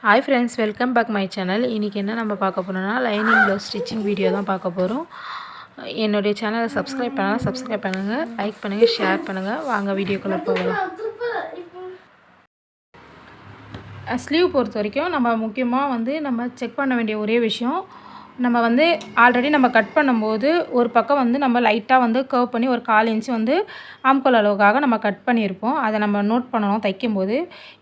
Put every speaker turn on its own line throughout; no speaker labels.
Hi friends, welcome back my channel. இன்றைக்கி என்ன நம்ம பார்க்க போகிறோம்னா லைனிங் ப்ளவுஸ் ஸ்டிச்சிங் வீடியோ தான் பார்க்க போகிறோம். என்னுடைய சேனலை சப்ஸ்கிரைப் பண்ணால் சப்ஸ்கிரைப் பண்ணுங்கள், லைக் பண்ணுங்கள், ஷேர் பண்ணுங்கள். வாங்க வீடியோக்குள்ளே போகலாம். ஸ்லீவ் பொறுத்த வரைக்கும் நம்ம முக்கியமாக நம்ம செக் பண்ண வேண்டிய ஒரே விஷயம், நம்ம ஆல்ரெடி நம்ம கட் பண்ணும்போது ஒரு பக்கம் நம்ம லைட்டாக கர்வ் பண்ணி ஒரு 1/4 இன்ச்சு ஆம்கோல் அளவுக்காக நம்ம கட் பண்ணியிருப்போம். அதை நம்ம நோட் பண்ணணும் தைக்கும்போது.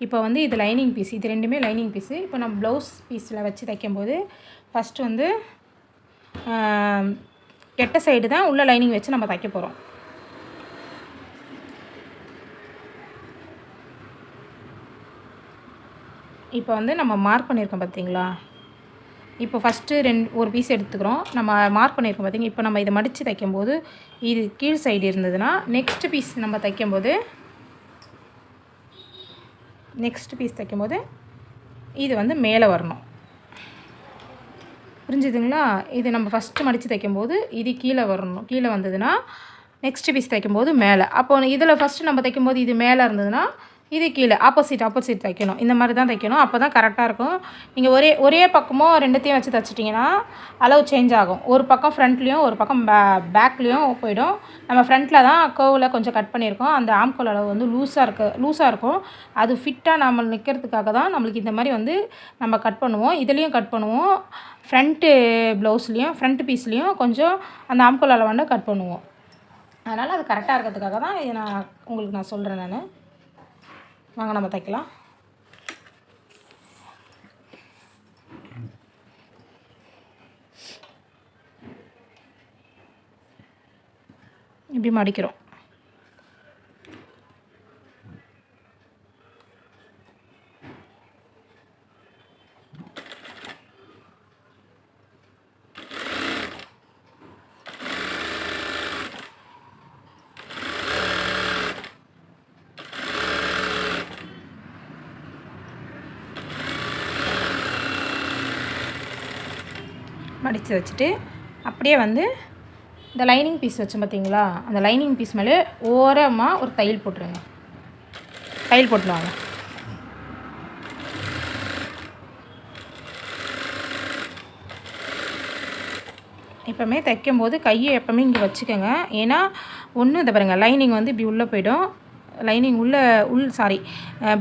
இப்போ இது லைனிங் பீஸ், இது ரெண்டுமே லைனிங் பீஸு. இப்போ நம்ம ப்ளவுஸ் பீஸில் வச்சு தைக்கும்போது ஃபஸ்ட்டு கெட்ட சைடு தான் உள்ள லைனிங் வச்சு நம்ம தைக்க போகிறோம். இப்போ நம்ம மார்க் பண்ணியிருக்கோம் பார்த்தீங்களா. இப்போ ஃபஸ்ட்டு ஒரு பீஸ் எடுத்துக்கிறோம். நம்ம மார்க் பண்ணியிருக்கோம் பார்த்தீங்க. இப்போ நம்ம இதை மடித்து தைக்கும்போது இது கீழ் சைடு இருந்ததுன்னா நெக்ஸ்ட் பீஸ் தைக்கும்போது இது மேலே வரணும். புரிஞ்சுதுங்களா? இது நம்ம ஃபஸ்ட்டு மடித்து தைக்கும்போது இது கீழே வரணும். கீழே வந்ததுன்னா நெக்ஸ்ட் பீஸ் தைக்கும்போது மேலே. அப்போ இதில் ஃபஸ்ட்டு நம்ம தைக்கும்போது இது மேலே இருந்ததுன்னா இது கீழே ஆப்போசிட் தைக்கணும். இந்த மாதிரி தான் தைக்கணும். அப்போ தான் கரெக்டாக இருக்கும். நீங்கள் ஒரே பக்கமோ ரெண்டுத்தையும் வச்சு தைச்சிட்டிங்கன்னா அளவு சேஞ்ச் ஆகும். ஒரு பக்கம் ஃப்ரண்ட்லேயும் ஒரு பக்கம் பேக்லேயும் போயிடும். நம்ம ஃப்ரண்ட்டில் தான் கர்வில் கொஞ்சம் கட் பண்ணியிருக்கோம். அந்த ஆம்கோல் அளவு லூஸாக இருக்கும். அது ஃபிட்டாக நம்ம நிற்கிறதுக்காக தான் நம்மளுக்கு இந்த மாதிரி நம்ம கட் பண்ணுவோம். இதுலேயும் கட் பண்ணுவோம். ஃப்ரண்ட்டு ப்ளவுஸ்லேயும் ஃப்ரண்ட் பீஸ்லேயும் கொஞ்சம் அந்த ஆம்கோல் அளவு கட் பண்ணுவோம். அதனால் அது கரெக்டாக இருக்கிறதுக்காக தான் இதை உங்களுக்கு நான் சொல்கிறேன். வாங்க நம்ம தைக்கலாம். இப்படி மடிக்கிறோம். மடித்து வச்சுட்டு அப்படியே இந்த லைனிங் பீஸ் வச்சோம் பார்த்தீங்களா, அந்த லைனிங் பீஸ் மேலே ஓரமாக ஒரு தையல் போட்டுருங்க. தையல் போட்டுருவாங்க. எப்போவுமே தைக்கும்போது கையை எப்போவுமே இங்கே வச்சுக்கோங்க. ஏன்னா இதை பாருங்கள், லைனிங் இப்படி உள்ளே போயிடும். லைனிங்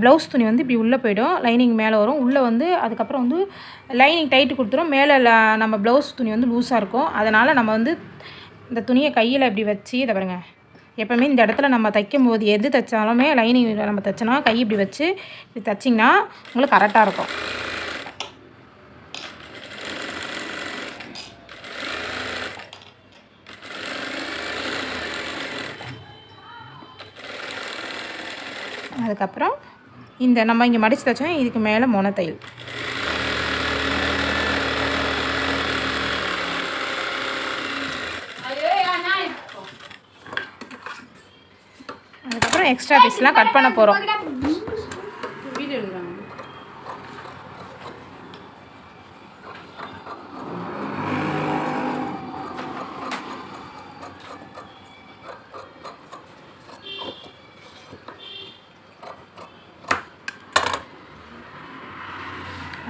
ப்ளவுஸ் துணி இப்படி உள்ளே போயிடும். லைனிங் மேலே வரும். உள்ளே அதுக்கப்புறம் லைனிங் டைட்டு கொடுத்துரும். மேலே நம்ம ப்ளவுஸ் துணி லூஸாக இருக்கும். அதனால் நம்ம இந்த துணியை கையில் இப்படி வச்சு இதை பாருங்க, எப்போவுமே இந்த இடத்துல நம்ம தைக்கும்போது எது தைச்சாலுமே லைனிங் நம்ம தைச்சோன்னா கை இப்படி வச்சு இப்படி தைச்சிங்கன்னா உங்களுக்கு கரெக்டாக இருக்கும். அதுக்கப்புறம் நம்ம இங்கே மடித்து தைச்சோம். இதுக்கு மேலே மொனை தையல். அதுக்கப்புறம் எக்ஸ்ட்ரா பீஸ்லாம் கட் பண்ண போகிறோம்.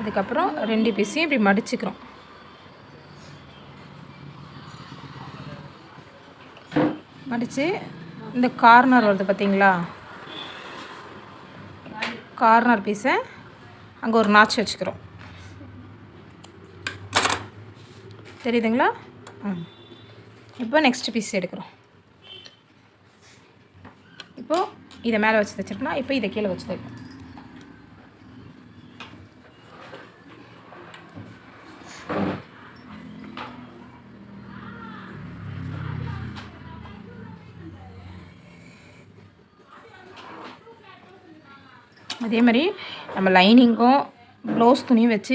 அதுக்கப்புறம் 2 பீஸையும் இப்படி மடிச்சுக்கிறோம். மடித்து இந்த கார்னர் வருது பார்த்தீங்களா, கார்னர் பீஸை அங்கே ஒரு நாச்சு வச்சுக்கிறோம். தெரியுதுங்களா? இப்போ நெக்ஸ்ட் பீஸ் எடுக்கிறோம். இப்போது இதை மேலே வச்சு தைச்சிருக்கோம்னா இப்போ இதை கீழே வச்சு தைப்போம். அதே மாதிரி நம்ம லைனிங்கும் ப்ளவுஸ் துணியும் வச்சு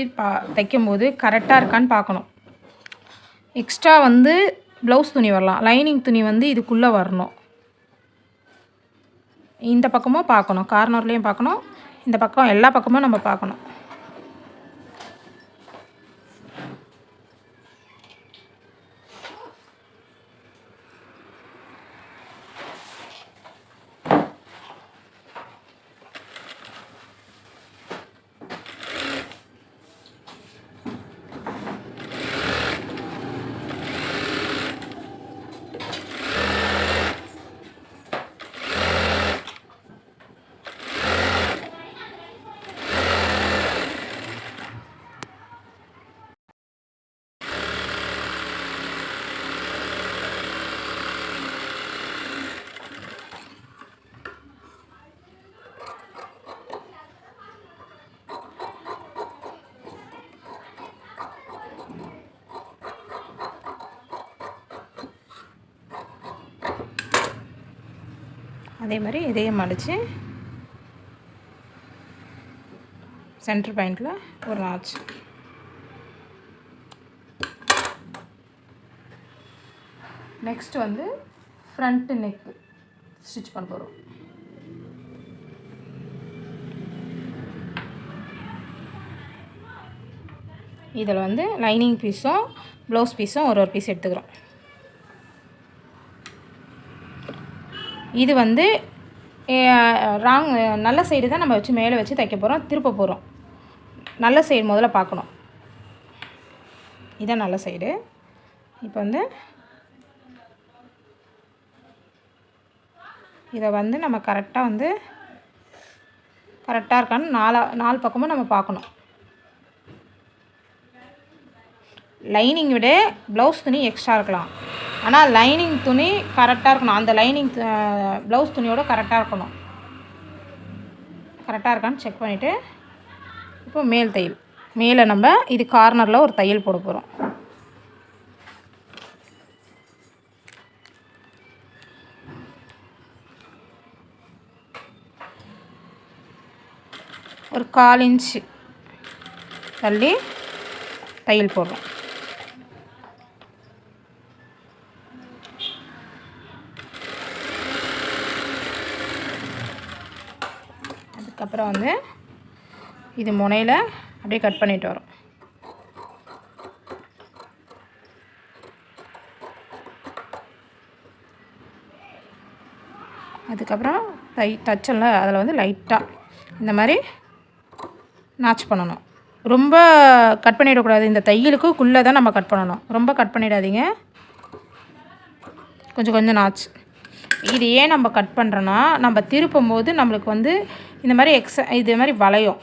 தைக்கும்போது கரெக்டாக இருக்கான்னு பார்க்கணும். எக்ஸ்ட்ரா ப்ளவுஸ் துணி வரலாம், லைனிங் துணி இதுக்குள்ளே வரணும். இந்த பக்கமும் பார்க்கணும், கார்னர்லேயும் பார்க்கணும், இந்த பக்கம் எல்லா பக்கமும் நம்ம பார்க்கணும். அதே மாதிரி இதையும் மடித்து சென்டர் பாயிண்டில் ஒரு நாச். நெக்ஸ்ட் வந்து ஃப்ரண்ட் நெக் ஸ்டிச் பண்ண போகிறோம். இதில் வந்து லைனிங் பீஸும் ப்ளவுஸ் பீஸும் ஒரு பீஸ் எடுத்துக்கிறோம். இது வந்து நல்ல சைடு தான் நம்ம வச்சு மேலே வச்சு தைக்க போகிறோம், திருப்ப போகிறோம். நல்ல சைடு முதல்ல பார்க்கணும். இதான் நல்ல சைடு. இப்போ வந்து இதை வந்து நம்ம கரெக்டாக இருக்கான்னு நாலு பக்கமும் நம்ம பார்க்கணும். லைனிங் விட ப்ளவுஸ் துணி எக்ஸ்ட்ரா இருக்கலாம், ஆனால் லைனிங் துணி கரெக்டாக இருக்கணும். அந்த லைனிங் ப்ளவுஸ் துணியோட கரெக்டாக இருக்கணும். கரெக்டாக இருக்கான்னு செக் பண்ணிவிட்டு இப்போ மேல் தையல். மேலே நம்ம இது கார்னரில் ஒரு தையல் போட போகிறோம். ஒரு 1/4 இன்ச்சு தள்ளி தையல் போடுறோம். அதுக்கப்புறம் வந்து இது முனையில் அப்படியே கட் பண்ணிட்டு வரோம். அதுக்கப்புறம் தச்சல அதில் வந்து லைட்டாக இந்த மாதிரி நாச் பண்ணணும். ரொம்ப கட் பண்ணிடக்கூடாது. இந்த தையலுக்குள்ளே தான் நம்ம கட் பண்ணணும். ரொம்ப கட் பண்ணிடாதீங்க, கொஞ்சம் கொஞ்சம் நாச். இது ஏன் நம்ம கட் பண்ணுறோன்னா, நம்ம திருப்பும் போது நம்மளுக்கு வந்து இந்த மாதிரி இது மாதிரி வளையும்,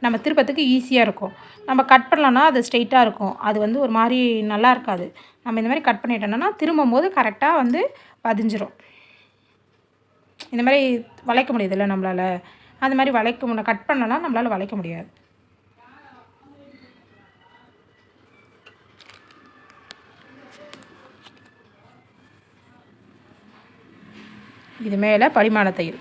நம்ம திருப்பத்துக்கு ஈஸியாக இருக்கும். நம்ம கட் பண்ணலன்னா அது ஸ்ட்ரெயிட்டாக இருக்கும், அது வந்து ஒரு மாதிரி நல்லா இருக்காது. நம்ம இந்த மாதிரி கட் பண்ணிட்டோம்னா திரும்பும் போது கரெக்டாக வந்து பதிஞ்சிரும். இந்த மாதிரி வளைக்க முடியுதுல்ல நம்மளால், அந்த மாதிரி கட் பண்ணலன்னா நம்மளால் வளைக்க முடியாது. இது மேலே பரிமாண தையல்.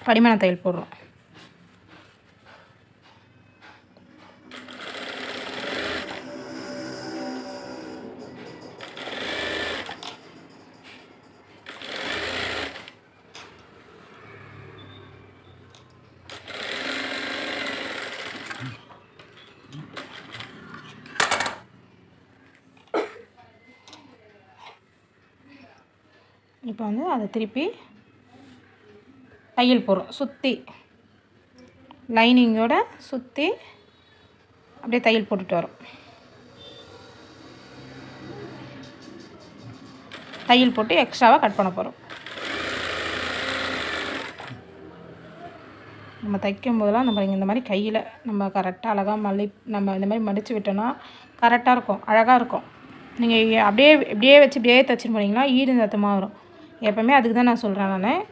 படிமான தையல் போடுறோம். இப்போ வந்து அதை திருப்பி தையல் போடுறோம். சுற்றி லைனிங்கோட சுற்றி அப்படியே தையல் போட்டுட்டு வரோம். தையல் போட்டு எக்ஸ்ட்ராவாக கட் பண்ண போகிறோம். நம்ம தைக்கும் போதெல்லாம் நம்ம இந்த மாதிரி கையில் நம்ம கரெக்டாக அழகாக நம்ம இந்த மாதிரி மடித்து விட்டோன்னா கரெக்டாக இருக்கும், அழகாக இருக்கும். நீங்கள் இப்படியே வச்சு இப்படியே தைச்சிட்டு போனீங்கன்னா ஈடு சத்தமாக வரும். எப்போவுமே அதுக்கு தான் நான் சொல்கிறேன். நான்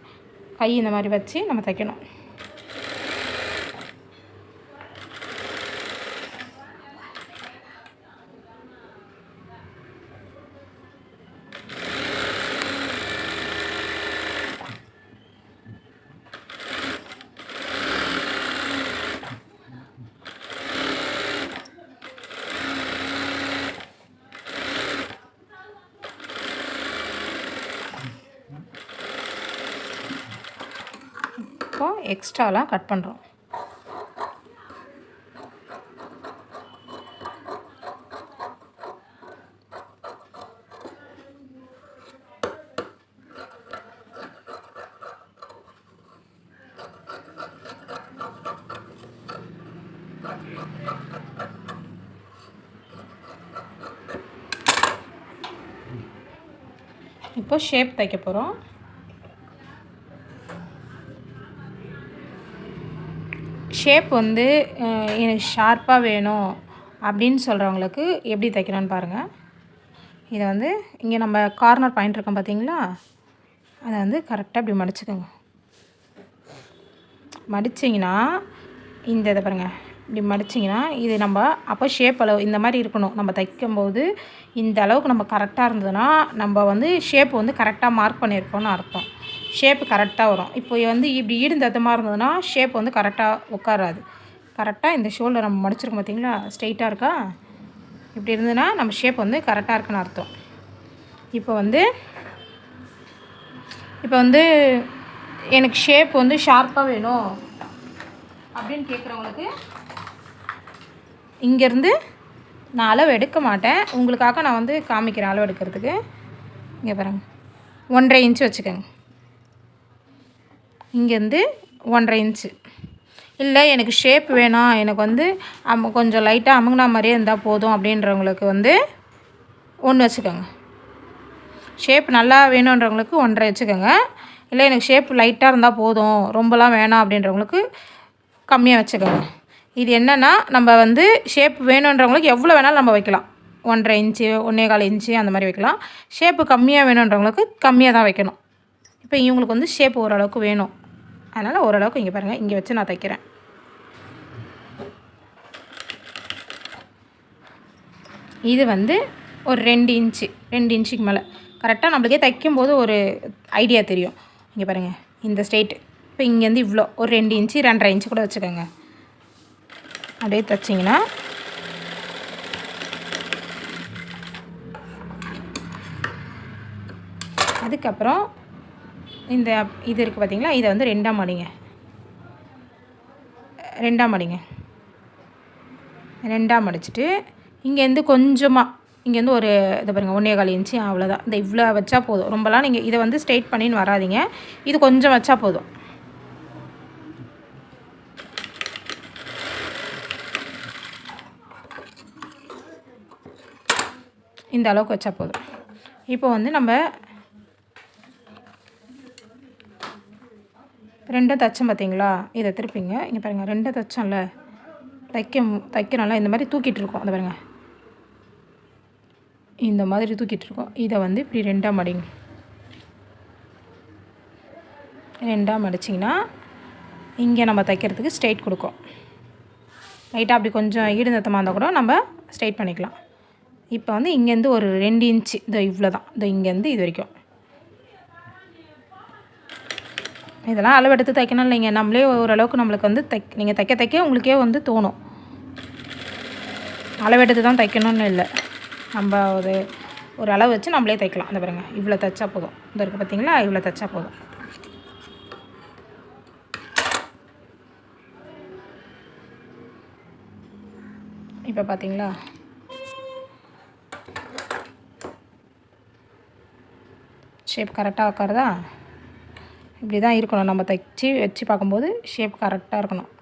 கை இந்த மாதிரி வச்சு நம்ம தைக்கணும். இப்போ எக்ஸ்ட்ராலாம் கட் பண்ணுறோம். இப்போ ஷேப் தைக்க போகிறோம். ஷேப் வந்து எனக்கு ஷார்ப்பாக வேணும் அப்படின்னு சொல்கிறவங்களுக்கு எப்படி தைக்கணும்னு பாருங்கள். இதை வந்து இங்கே நம்ம கார்னர் பாயிண்ட் இருக்கோம் பார்த்தீங்களா, அதை வந்து கரெக்டாக இப்படி மடிச்சுக்கோங்க. மடிச்சிங்கன்னா இந்த இதை பாருங்கள், இப்படி மடிச்சிங்கன்னா இது நம்ம அப்போ ஷேப் அளவு இந்த மாதிரி இருக்கணும். நம்ம தைக்கும்போது இந்த அளவுக்கு நம்ம கரெக்டாக இருந்ததுன்னா நம்ம வந்து ஷேப் வந்து கரெக்டாக மார்க் பண்ணியிருக்கோம்னு அர்த்தம். ஷேப்பு கரெக்டாக வரும். இப்போ வந்து இப்படி ஈடுந்தத்தமாக இருந்ததுன்னா ஷேப் வந்து கரெக்டாக உட்காராது. கரெக்டாக இந்த ஷோல்டர் நம்ம மடிச்சிருக்கோம் பார்த்தீங்களா, ஸ்ட்ரெயிட்டாக இருக்கா, இப்படி இருந்ததுன்னா நம்ம ஷேப் வந்து கரெக்டாக இருக்குன்னு அர்த்தம். இப்போ வந்து எனக்கு ஷேப் வந்து ஷார்ப்பாக வேணும் அப்படின்னு கேட்குறவங்களுக்கு இங்கேருந்து நான் அளவு எடுக்க மாட்டேன், உங்களுக்காக நான் வந்து காமிக்கிறேன் அளவு எடுக்கிறதுக்கு. இங்கே பாருங்கள், 1.5 இன்ச்சு வச்சுக்கோங்க. இங்கேருந்து 1.5 இன்ச்சு. இல்லை எனக்கு ஷேப் வேணாம், எனக்கு வந்து கொஞ்சம் லைட்டாக அமுங்கினா மாதிரியே இருந்தால் போதும் அப்படின்றவங்களுக்கு வந்து 1 வச்சுக்கோங்க. ஷேப் நல்லா வேணுன்றவங்களுக்கு 1.5 வச்சுக்கோங்க. இல்லை எனக்கு ஷேப் லைட்டாக இருந்தால் போதும், ரொம்பலாம் வேணாம் அப்படின்றவங்களுக்கு கம்மியாக வச்சுக்கோங்க. இது என்னென்னா நம்ம வந்து ஷேப் வேணுன்றவங்களுக்கு எவ்வளோ வேணாலும் நம்ம வைக்கலாம். 1.5 இன்ச்சு 1.25 இன்ச்சு அந்த மாதிரி வைக்கலாம். ஷேப்பு கம்மியாக வேணுன்றவங்களுக்கு கம்மியாக தான் வைக்கணும். இப்போ இவங்களுக்கு வந்து ஷேப் ஓரளவுக்கு வேணும், அதனால் ஓரளவுக்கு இங்கே பாருங்கள், இங்கே வச்சு நான் தைக்கிறேன். இது வந்து ஒரு 2 இன்ச்சு 2 இன்ச்சுக்கு மேலே கரெக்டாக நம்மளுக்கே தைக்கும்போது ஒரு ஐடியா தெரியும். இங்கே பாருங்கள், இந்த ஸ்ட்ரெயிட் இப்போ இங்கேருந்து இவ்வளோ ஒரு 2 இன்ச்சு 2.5 இன்ச்சு கூட வச்சுக்கோங்க. அப்படியே தைச்சிங்கன்னா அதுக்கப்புறம் இந்த இது இருக்குது பார்த்தீங்களா, இதை வந்து 2ஆக மடிங்க. 2ஆக மடிச்சுட்டு இங்கேருந்து கொஞ்சமாக இங்கேருந்து ஒரு இதை பாருங்கள் 1.25 இன்ச்சு அவ்வளோதான். இந்த இவ்வளோ வச்சா போதும். ரொம்பலாம் நீங்கள் இதை வந்து ஸ்ட்ரெயிட் பண்ணின்னு வராதிங்க, இது கொஞ்சம் வச்சா போதும். இந்த அளவுக்கு வச்சா போதும். இப்போ வந்து நம்ம 2 தைச்சோம் பார்த்தீங்களா, இதை திருப்பிங்க. இங்கே பாருங்கள், 2 தைச்சோம்ல, தைக்கிறோம்ல, இந்த மாதிரி தூக்கிட்டு இருக்கோம். அதை பாருங்கள், இந்த மாதிரி தூக்கிட்டு இருக்கோம். இதை வந்து இப்படி 2ஆக மடிங்க. 2ஆக மடிச்சிங்கன்னா இங்கே நம்ம தைக்கிறதுக்கு ஸ்ட்ரெயிட் கொடுக்கும். லைட்டாக அப்படி கொஞ்சம் ஈடுநத்தமாக இருந்தால் கூட நம்ம ஸ்ட்ரெயிட் பண்ணிக்கலாம். இப்போ வந்து இங்கேருந்து ஒரு 2 இன்ச்சு இதோ இவ்வளோ தான், இதோ இங்கேருந்து இது வரைக்கும். இதெல்லாம் அளவெடுத்து தைக்கணும் இல்லைங்க, நம்மளே ஓரளவுக்கு நம்மளுக்கு வந்து நீங்கள் தைக்க உங்களுக்கே வந்து தோணும். அளவெடுத்து தான் தைக்கணும்னு இல்லை, நம்ம ஒரு அளவு வச்சு நம்மளே தைக்கலாம். அந்த பாருங்கள், இவ்வளோ தைச்சா போதும். இந்த இருக்குது பார்த்தீங்களா, இவ்வளோ தைச்சா போதும். இப்போ பார்த்தீங்களா, ஷேப் கரெக்டாக உட்காருதா. இப்படி தான் இருக்கணும், நம்ம தைச்சி வச்சு பார்க்கும்போது ஷேப் கரெக்டாக இருக்கணும்.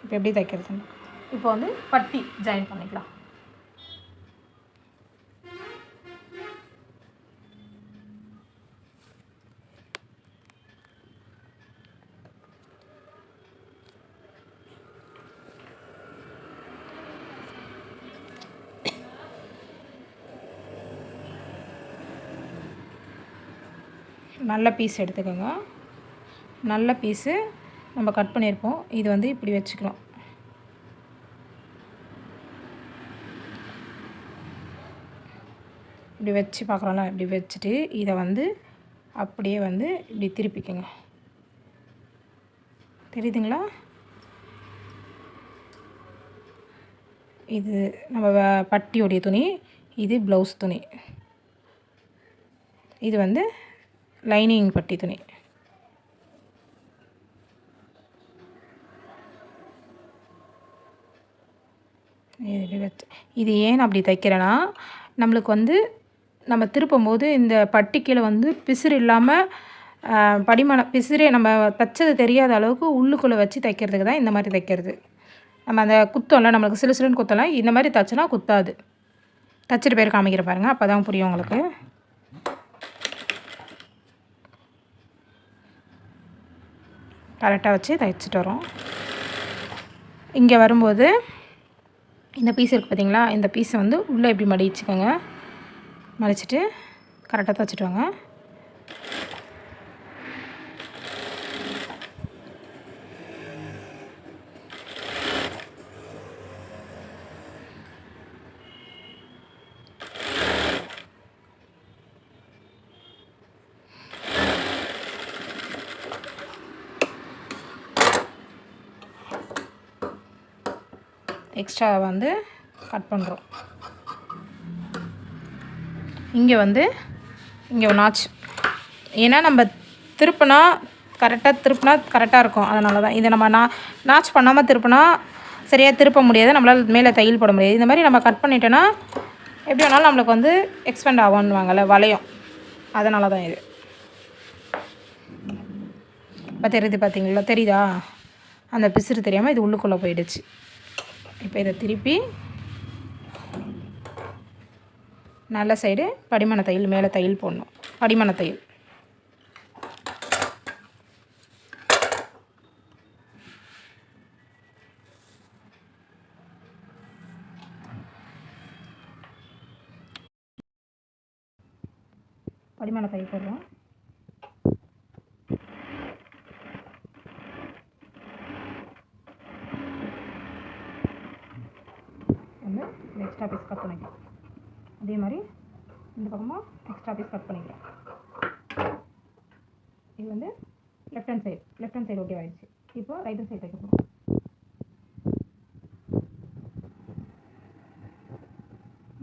இப்போ எப்படி தைக்கிறது, இப்போ வந்து பட்டி ஜாயின் பண்ணிக்கலாம். நல்ல பீஸ் எடுத்துக்கோங்க. நல்ல பீஸு நம்ம கட் பண்ணியிருப்போம். இது வந்து இப்படி வச்சுக்கணும். இப்படி வச்சு பார்க்குறோம்ல, இப்படி வச்சுட்டு இதை வந்து அப்படியே வந்து இப்படி திருப்பிக்கோங்க. தெரியுதுங்களா, இது நம்ம பட்டியோடைய துணி, இது ப்ளவுஸ் துணி, இது வந்து லைனிங் பட்டி துணி. இது ஏன் அப்படி தைக்கிறேன்னா, நம்மளுக்கு வந்து நம்ம திருப்பும் போது இந்த பட்டி கீழே வந்து பிசுறு இல்லாமல் பிசுறே நம்ம தைச்சது தெரியாத அளவுக்கு உள்ளுக்குள்ளே வச்சு தைக்கிறதுக்கு தான் இந்த மாதிரி தைக்கிறது. நம்ம அந்த குத்தம்லாம் நம்மளுக்கு சிலு சிலுன்னு குத்தலாம், இந்த மாதிரி தைச்சோன்னா குத்தாது. தைச்சிட்டு பேர் காமிக்கிற பாருங்கள், அப்போ தான் புரியும் உங்களுக்கு. கரெக்டாக வச்சு தைச்சிட்டு வரோம். இங்கே வரும்போது இந்த பீஸ் இருக்குது பார்த்தீங்களா, இந்த பீஸை வந்து உள்ளே இப்படி மடிச்சுக்கோங்க. மடிச்சுட்டு கரெக்டாக தைச்சிட்டு வாங்க. எக்ஸ்ட்ரா வந்து கட் பண்ணுறோம். இங்கே வந்து இங்கே ஒரு நாச், ஏன்னா நம்ம திருப்பினா கரெக்டாக இருக்கும். அதனால தான் இதை நம்ம நாச் பண்ணாமல் திருப்பினா சரியாக திருப்ப முடியாது, நம்மளால் மேலே தையல் போட முடியாது. இந்த மாதிரி நம்ம கட் பண்ணிட்டோன்னா எப்படி வேணாலும் நம்மளுக்கு வந்து எக்ஸ்பெண்ட் ஆகும்னுவாங்கள்ல, வளையும். அதனால தான் இது. இப்போ தெரியுது பார்த்தீங்களா, தெரியுதா? அந்த பிசுறு தெரியாமல் இது உள்ளுக்குள்ளே போயிடுச்சு. இப்போ இதை திருப்பி நல்ல சைடு படிமான தையல் மேலே தையல் போடணும். படிமான தையல் போடுறோம். வந்து எக்ஸ்ட்ரா பீஸ் கட் பண்ணிக்கலாம். அதே மாதிரி இந்த பக்கமாக எக்ஸ்ட்ரா பீஸ் கட் பண்ணிக்கலாம். இது வந்து லெஃப்ட் ஹேண்ட் சைடு ஓகே ஆகிடுச்சு. இப்போ ரைட் ஹேண்ட் சைடு தைக்க போகிறோம்.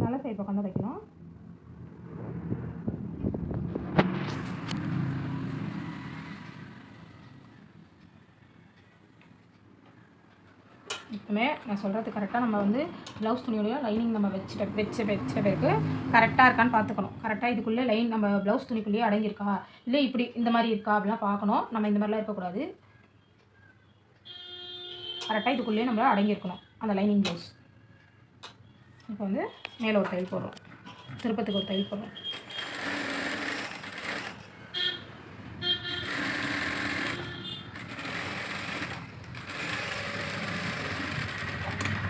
நல்ல சைடு பக்கம் தான் தைக்கணும். இப்போமே நான் சொல்கிறது கரெக்டாக நம்ம வந்து ப்ளவுஸ் துணியோடைய லைனிங் நம்ம வச்ச பிறகு கரெக்டாக இருக்கான்னு பார்த்துக்கணும். கரெக்டாக இதுக்குள்ளே லைன் நம்ம ப்ளவுஸ் துணிக்குள்ளேயே அடங்கியிருக்கா, இல்லை இப்படி இந்த மாதிரி இருக்கா அப்படிலாம் பார்க்கணும். நம்ம இந்த மாதிரிலாம் இருக்கக்கூடாது. கரெக்டாக இதுக்குள்ளேயே நம்ம அடங்கியிருக்கணும் அந்த லைனிங் ப்ளவுஸ். இப்போ வந்து மேலே ஒரு தையல் போடுறோம், திருப்பத்துக்கு ஒரு தையல் போடுறோம்.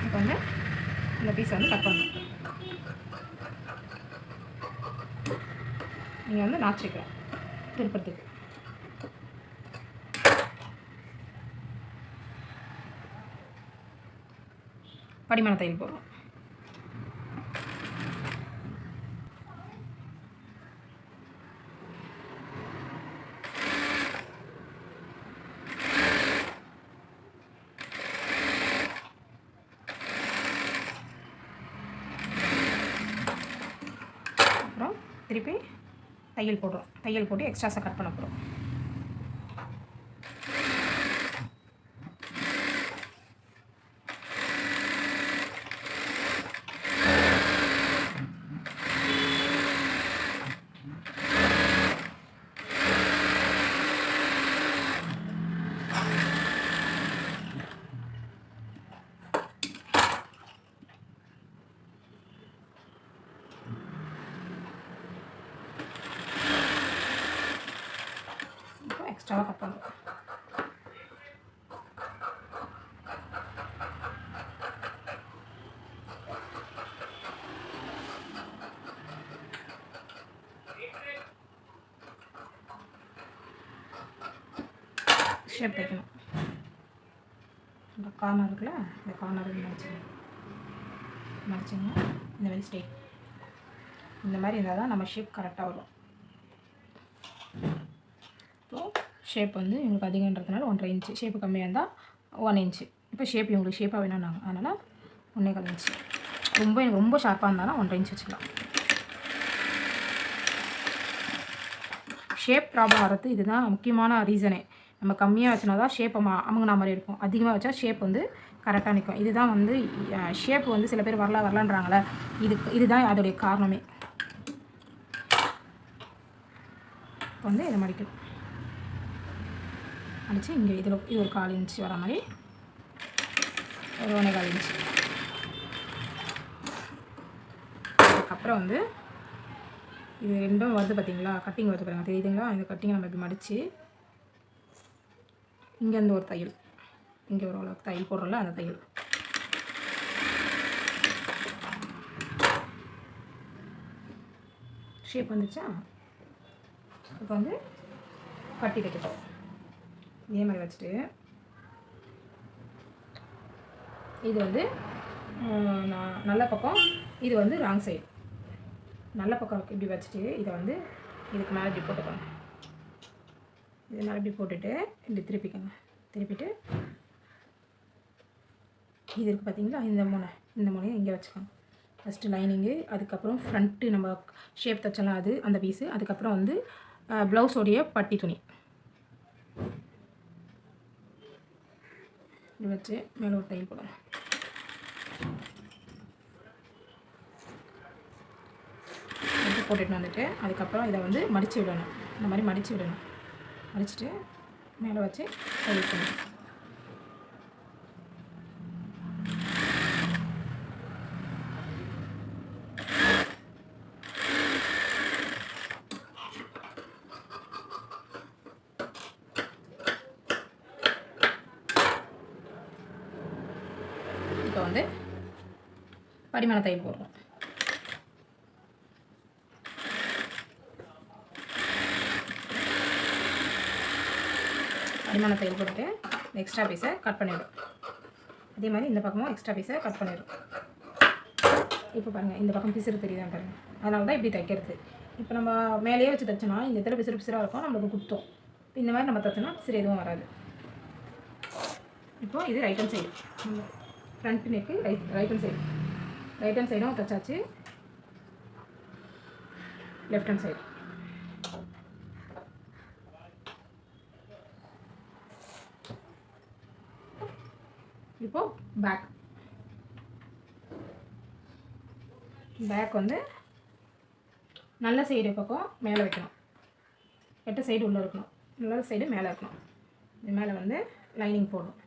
இப்போ வந்து இந்த பீஸை வந்து கட் பண்ணணும். நீங்கள் வந்து நாச்சிக்கலாம் திருப்பத்துக்கு. படிமான தையல் போடுறோம். அப்புறம் திருப்பி தையல் போடுறோம். தையல் போட்டு எக்ஸ்ட்ராஸை கட் பண்ண போகிறோம். எக்ஸ்ட்ராவாக கட் பண்ணுறோம். ஷேப் தைக்கணும். இந்த கார்னர் இருக்குல்ல, இந்த கார்னர் மடிச்சிங்க இந்த மாதிரி ஸ்ட்ரெயிட். இந்த மாதிரி இருந்தால் தான் நம்ம ஷேப் கரெக்டாக வரும். ஷேப் வந்து எங்களுக்கு அதிகன்றதுனால 1.5 இன்ச்சு, ஷேப்பு கம்மியாக இருந்தால் 1 இன்ச்சு. இப்போ ஷேப் இவங்களுக்கு ஷேப்பாக வேணும்னாங்க, அதனால் 1.25 இன்ச்சு. எனக்கு ரொம்ப ஷார்ப்பாக இருந்தாலும் 1.5 இன்ச்சு வச்சுக்கலாம். ஷேப் ப்ராப்ளம் வரது இதுதான் முக்கியமான ரீசனே. நம்ம கம்மியாக வச்சுனா தான் ஷேப்பை அமுங்கின மாதிரி இருக்கும். அதிகமாக வச்சா ஷேப் வந்து கரெக்டாக நிற்கும். இதுதான் வந்து ஷேப் வந்து சில பேர் வரலான்றாங்களே, இதுதான் அதோடைய காரணமே. இப்போ வந்து இதை மடிக்கணும். அடித்து இங்கே இது ஒரு 1/4 இன்ச்சு வர மாதிரி ஒரு 1.25 இன்ச்சு. அதுக்கப்புறம் வந்து இது ரெண்டும் வருது பார்த்தீங்களா, கட்டிங் வருது பாருங்கள், தெரியுதுங்களா? இந்த கட்டிங்கை நம்ம இப்படி மடித்து இங்கேருந்து ஒரு தையல், இங்கே ஒரு அளவுக்கு தையல் போடுறல அந்த தையல். ஷேப் வந்துச்சா? இப்போ வந்து கட்டி தைக்கட்டும். இதே மாதிரி வச்சுட்டு இது வந்து நல்ல பக்கம், இது வந்து ராங் சைடு. நல்ல பக்கம் இப்படி வச்சுட்டு இதை வந்து இதுக்கு மேலே இப்படி போட்டுக்கோங்க. இது மேலே இப்படி போட்டுட்டு இப்படி திருப்பிக்கோங்க. திருப்பிட்டு இது இருக்குது பார்த்தீங்களா, இந்த முனையை இங்கே வச்சுக்கோங்க. ஃபஸ்ட்டு லைனிங்கு, அதுக்கப்புறம் ஃப்ரண்ட்டு நம்ம ஷேப் தைச்சலாம் அது அந்த பீஸு, அதுக்கப்புறம் வந்து ப்ளவுஸோடைய பட்டி துணி இப்படி வச்சு மேலே ஒரு தையல் போடுங்க. போட்டுட்டு வந்துட்டு அதுக்கப்புறம் இதை வந்து மடித்து விடணும். இந்த மாதிரி மடித்து விடணும். மடிச்சுட்டு மேலே வச்சு தையல் பண்ணணும். இப்போ வந்து படிமான தையல் போடுறோம். படிமான தையல் போட்டுட்டு எக்ஸ்ட்ரா பீஸை கட் பண்ணிவிடும். அதே மாதிரி இந்த பக்கமும் எக்ஸ்ட்ரா பீஸை கட் பண்ணிடும். இப்போ பாருங்கள், இந்த பக்கம் பிசுறு தெரியுதான் பாருங்கள். அதனால தான் இப்படி தைக்கிறது. இப்போ நம்ம மேலேயே வச்சு தைச்சோன்னா இந்த இடத்துல பிசுறு பிசுறாக இருக்கும், நம்மளுக்கு குத்தும். இந்த மாதிரி நம்ம தைச்சோன்னா பிசுறு எதுவும் வராது. இப்போது இது right hand side, front neck right hand side. Right hand சைடும் தைச்சாச்சு. லெஃப்ட் ஹேண்ட் சைடு இப்போது பேக் வந்து நல்ல சைடு பக்கம் மேலே வைக்கணும், கெட்ட சைடு உள்ளே இருக்கணும், நல்ல சைடு மேலே இருக்கணும். இது மேலே வந்து லைனிங் போடணும்.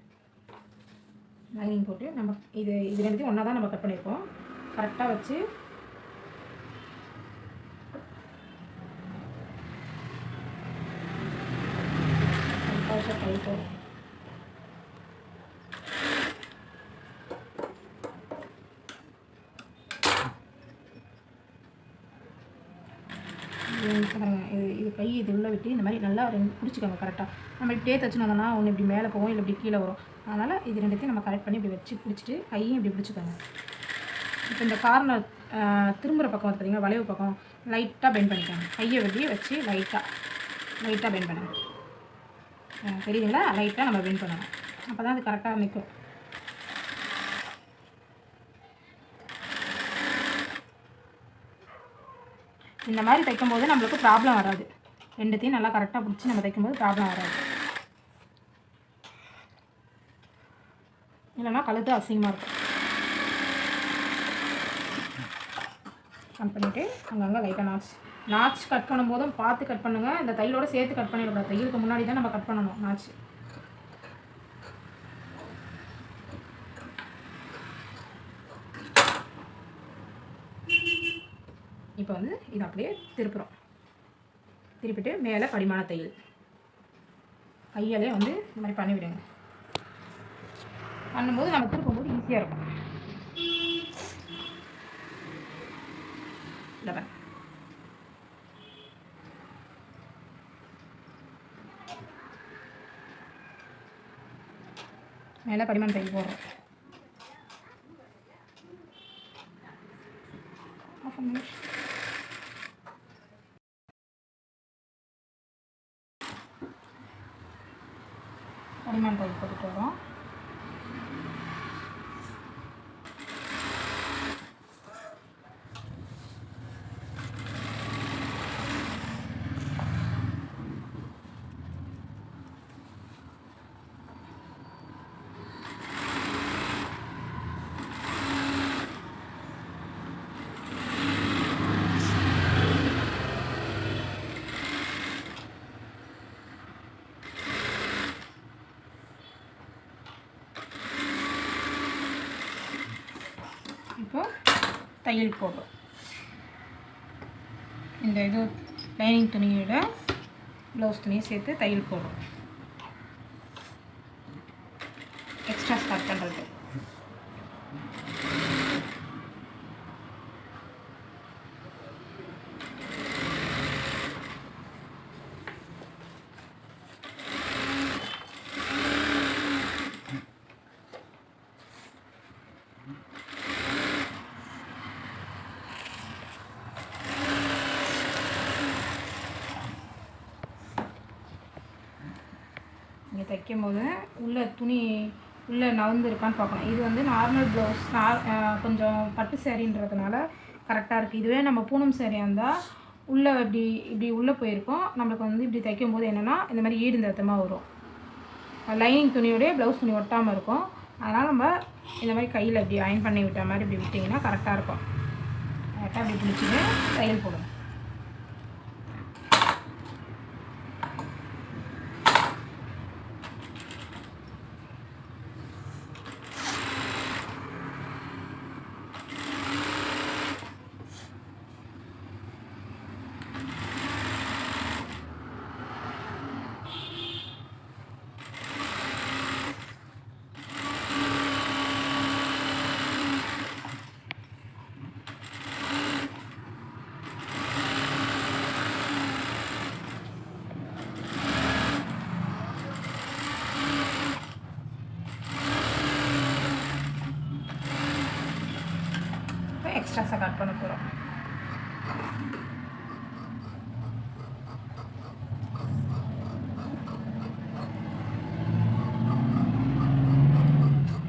லைனிங் போட்டு நம்ம இது ரெண்டுத்தையும் ஒன்றா தான் நம்ம கட் பண்ணியிருக்கோம். கரெக்டாக வச்சு கை போடும். இது கை இது உள்ளே விட்டு இந்த மாதிரி நல்லா பிடிச்சிக்கோங்க கரெக்டாக. நம்ம இப்படியே தைச்சினோம்னா ஒன்று இப்படி மேலே போகும், இல்லை இப்படி கீழே வரும். அதனால் இது ரெண்டுத்தையும் நம்ம கரெக்ட் பண்ணி இப்படி வச்சு பிடிச்சிட்டு கையும் இப்படி பிடிச்சிக்கோங்க. இப்போ இந்த கார்னர் திரும்புகிற பக்கம் வந்து பார்த்திங்கன்னா வளைவு பக்கம் லைட்டாக பெண்ட் பண்ணிக்கோங்க. கையை வெளியே வச்சு லைட்டாக பெண்ட் பண்ணுங்க. தெரியுதுங்களா? லைட்டாக நம்ம பெண்ட் பண்ணணும். அப்போ தான் அது கரெக்டாக நிற்கும். இந்த மாதிரி தைக்கும்போது நம்மளுக்கு ப்ராப்ளம் வராது. ரெண்டுத்தையும் நல்லா கரெக்டாக பிடிச்சி நம்ம தைக்கும்போது ப்ராப்ளம் வராது. இல்லைன்னா கழுத்து அசிங்கமாக இருக்கும். கட் பண்ணிவிட்டு அங்கங்கே லைட்டாக நாச் கட் பண்ணும்போதும் பார்த்து கட் பண்ணுங்கள். இந்த தையலோடு சேர்த்து கட் பண்ணிடக்கூடாது. தையலுக்கு முன்னாடி தான் நம்ம கட் பண்ணணும் நாச். இப்போ வந்து இது அப்படியே திருப்புறோம். திருப்பிட்டு மேலே படிமான தையல் கையாலே வந்து இந்த மாதிரி பண்ணிவிடுங்க. பண்ணும்போது நம்ம திருப்பும்போது ஈஸியாக இருக்கும். இல்லை மேலே படிமான தையல் போடுறோம். படிமான தையல் போட்டுட்டு வரோம். இப்போ தையல் போடுறோம். இந்த இது லைனிங் துணியோட ப்ளவுஸ் துணியை சேர்த்து தையல் போடுறோம். எக்ஸ்ட்ரா கட் பண்ணுறது. இங்கே தைக்கும்போது உள்ள துணி உள்ளே நவுந்து இருக்கான்னு பார்க்கணும். இது வந்து நார்மல் ப்ளவுஸ், கொஞ்சம் பட்டு சேரீன்றதுனால கரெக்டாக இருக்குது. இதுவே நம்ம பூனம் சேரீயாக இருந்தால் உள்ளே இப்படி உள்ளே போயிருக்கோம். நம்மளுக்கு வந்து இப்படி தைக்கும்போது என்னென்னா இந்த மாதிரி ஈடு நிறுத்தமாக வரும். லைனிங் துணியோடைய ப்ளவுஸ் துணி ஒட்டாமல் இருக்கும். அதனால் நம்ம இந்த மாதிரி கையில் இப்படி அயன் பண்ணி விட்ட மாதிரி இப்படி விட்டிங்கன்னா கரெக்டாக இருக்கும். கரெக்டாக இப்படி பிடிச்சிட்டு தையல் போடணும். எக்ஸ்ட்ராஸாக கட் பண்ண போகிறோம்.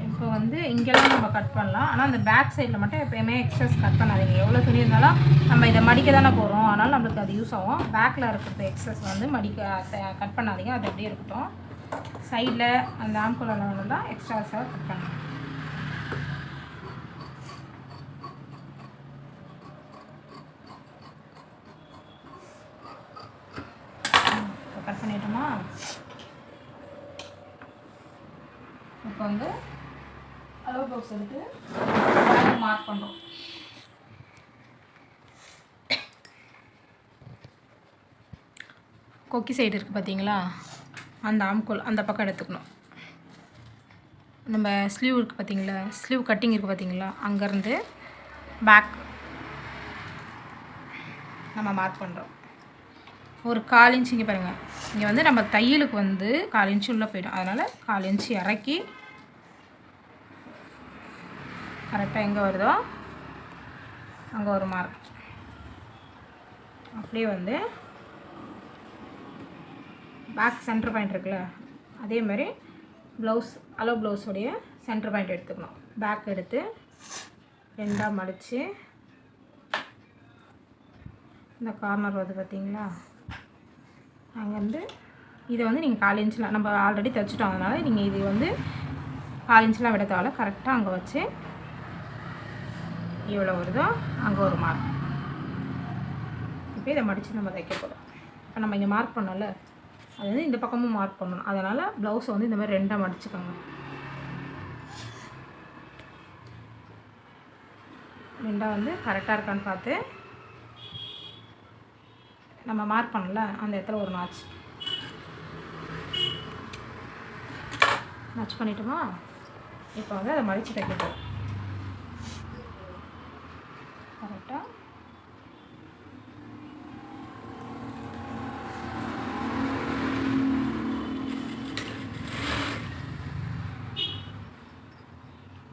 இப்போ வந்து இங்கெல்லாம் நம்ம கட் பண்ணலாம். ஆனால் அந்த பேக் சைடில் மட்டும் எப்போயுமே எக்ஸ்ட்ராஸ் கட் பண்ணாதீங்க. எவ்வளோ துணி இருந்தாலும் நம்ம இதை மடிக்க தானே போகிறோம். அதனால் நம்மளுக்கு அது யூஸ் ஆகும். பேக்கில் இருக்கிறது எக்ஸ்ட்ராஸ் வந்து கட் பண்ணாதீங்க. அது அப்படியே இருக்கட்டும். சைடில் அந்த ஆம்கோலில் தான் எக்ஸ்ட்ராஸாக கட் பண்ணணும். கட் பண்ணிட்டோமா? இப்போ வந்து அளவு பாக்ஸ் எடுத்து மார்க் பண்ணுறோம். கொக்கி சைடு இருக்குது பார்த்தீங்களா, அந்த ஆம்கோல் அந்த பக்கம் எடுத்துக்கணும். நம்ம ஸ்லீவ் இருக்குது பார்த்தீங்களா, ஸ்லீவ் கட்டிங் இருக்குது பார்த்தீங்களா, அங்கேருந்து பேக் நம்ம மார்க் பண்ணுறோம். ஒரு 1/4 இன்ச் இங்கே பாருங்கள். இங்கே வந்து நம்ம தையலுக்கு வந்து 1/4 இன்ச்சு உள்ளே போய்டும். அதனால் 1/4 இன்ச்சு இறக்கி கரெக்டாக எங்கே வருதோ அங்கே ஒரு மார்க். அப்படியே வந்து பேக் சென்டர் பாயிண்ட் இருக்குல்ல, அதே மாதிரி ப்ளவுஸ் அளவு ப்ளவுஸோடைய சென்டர் பாயிண்ட் எடுத்துக்கணும். பேக் எடுத்து 2ஆக மடித்து இந்த கார்னர் வருது பார்த்தீங்களா, அங்கேருந்து இதை வந்து நீங்கள் 1/4 இன்ச்சில் நம்ம ஆல்ரெடி தைச்சிட்டோம். அதனால் நீங்கள் இது வந்து 1/4 இன்ச்செலாம் விட தேவை. கரெக்டாக அங்கே வச்சு எவ்வளோ வருதோ அங்கே ஒரு மார்க். இப்போ இதை மடித்து நம்ம தைக்க போகிறோம். இப்போ நம்ம இங்கே மார்க் பண்ணோம்ல, அது வந்து இந்த பக்கமும் மார்க் பண்ணணும். அதனால் ப்ளவுஸை வந்து இந்த மாதிரி 2ஆக மடிச்சுக்கோங்க. 2ஆக வந்து கரெக்டாக இருக்கான்னு பார்த்து நம்ம மார்க் பண்ணல அந்த இடத்துல ஒரு நாச் பண்ணிட்டோமா? இப்போ வந்து அதை மடித்து தைக்க போகிறோம். கரெக்டாக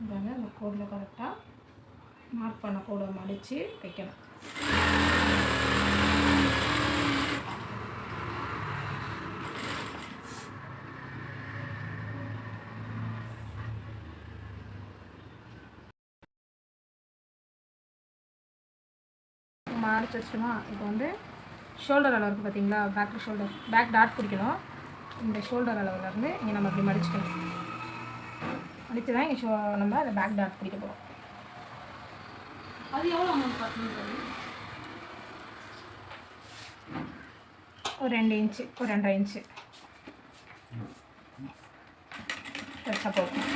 இதாங்க இந்த கோடில் கரெக்டாக மார்க் பண்ண கோடை மடித்து தைக்கணும். மடிச்சு வச்சுட்டோமா? இப்போ வந்து ஷோல்டர் அளவு இருக்குது பார்த்தீங்களா, பேக் டாட் பிடிக்கணும். இந்த ஷோல்டர் அளவுலேருந்து இங்கே நம்ம இப்படி மடிச்சுக்கணும். மடித்து தான் இங்கே நம்ம அதை பேக் டாட் பிடிக்க போகிறோம். அது எவ்வளோ அமௌண்ட் பார்க்கணும்? ஒரு 2 இன்ச்சு, ஒரு 2.5 இன்ச்சு வச்சா போகும்.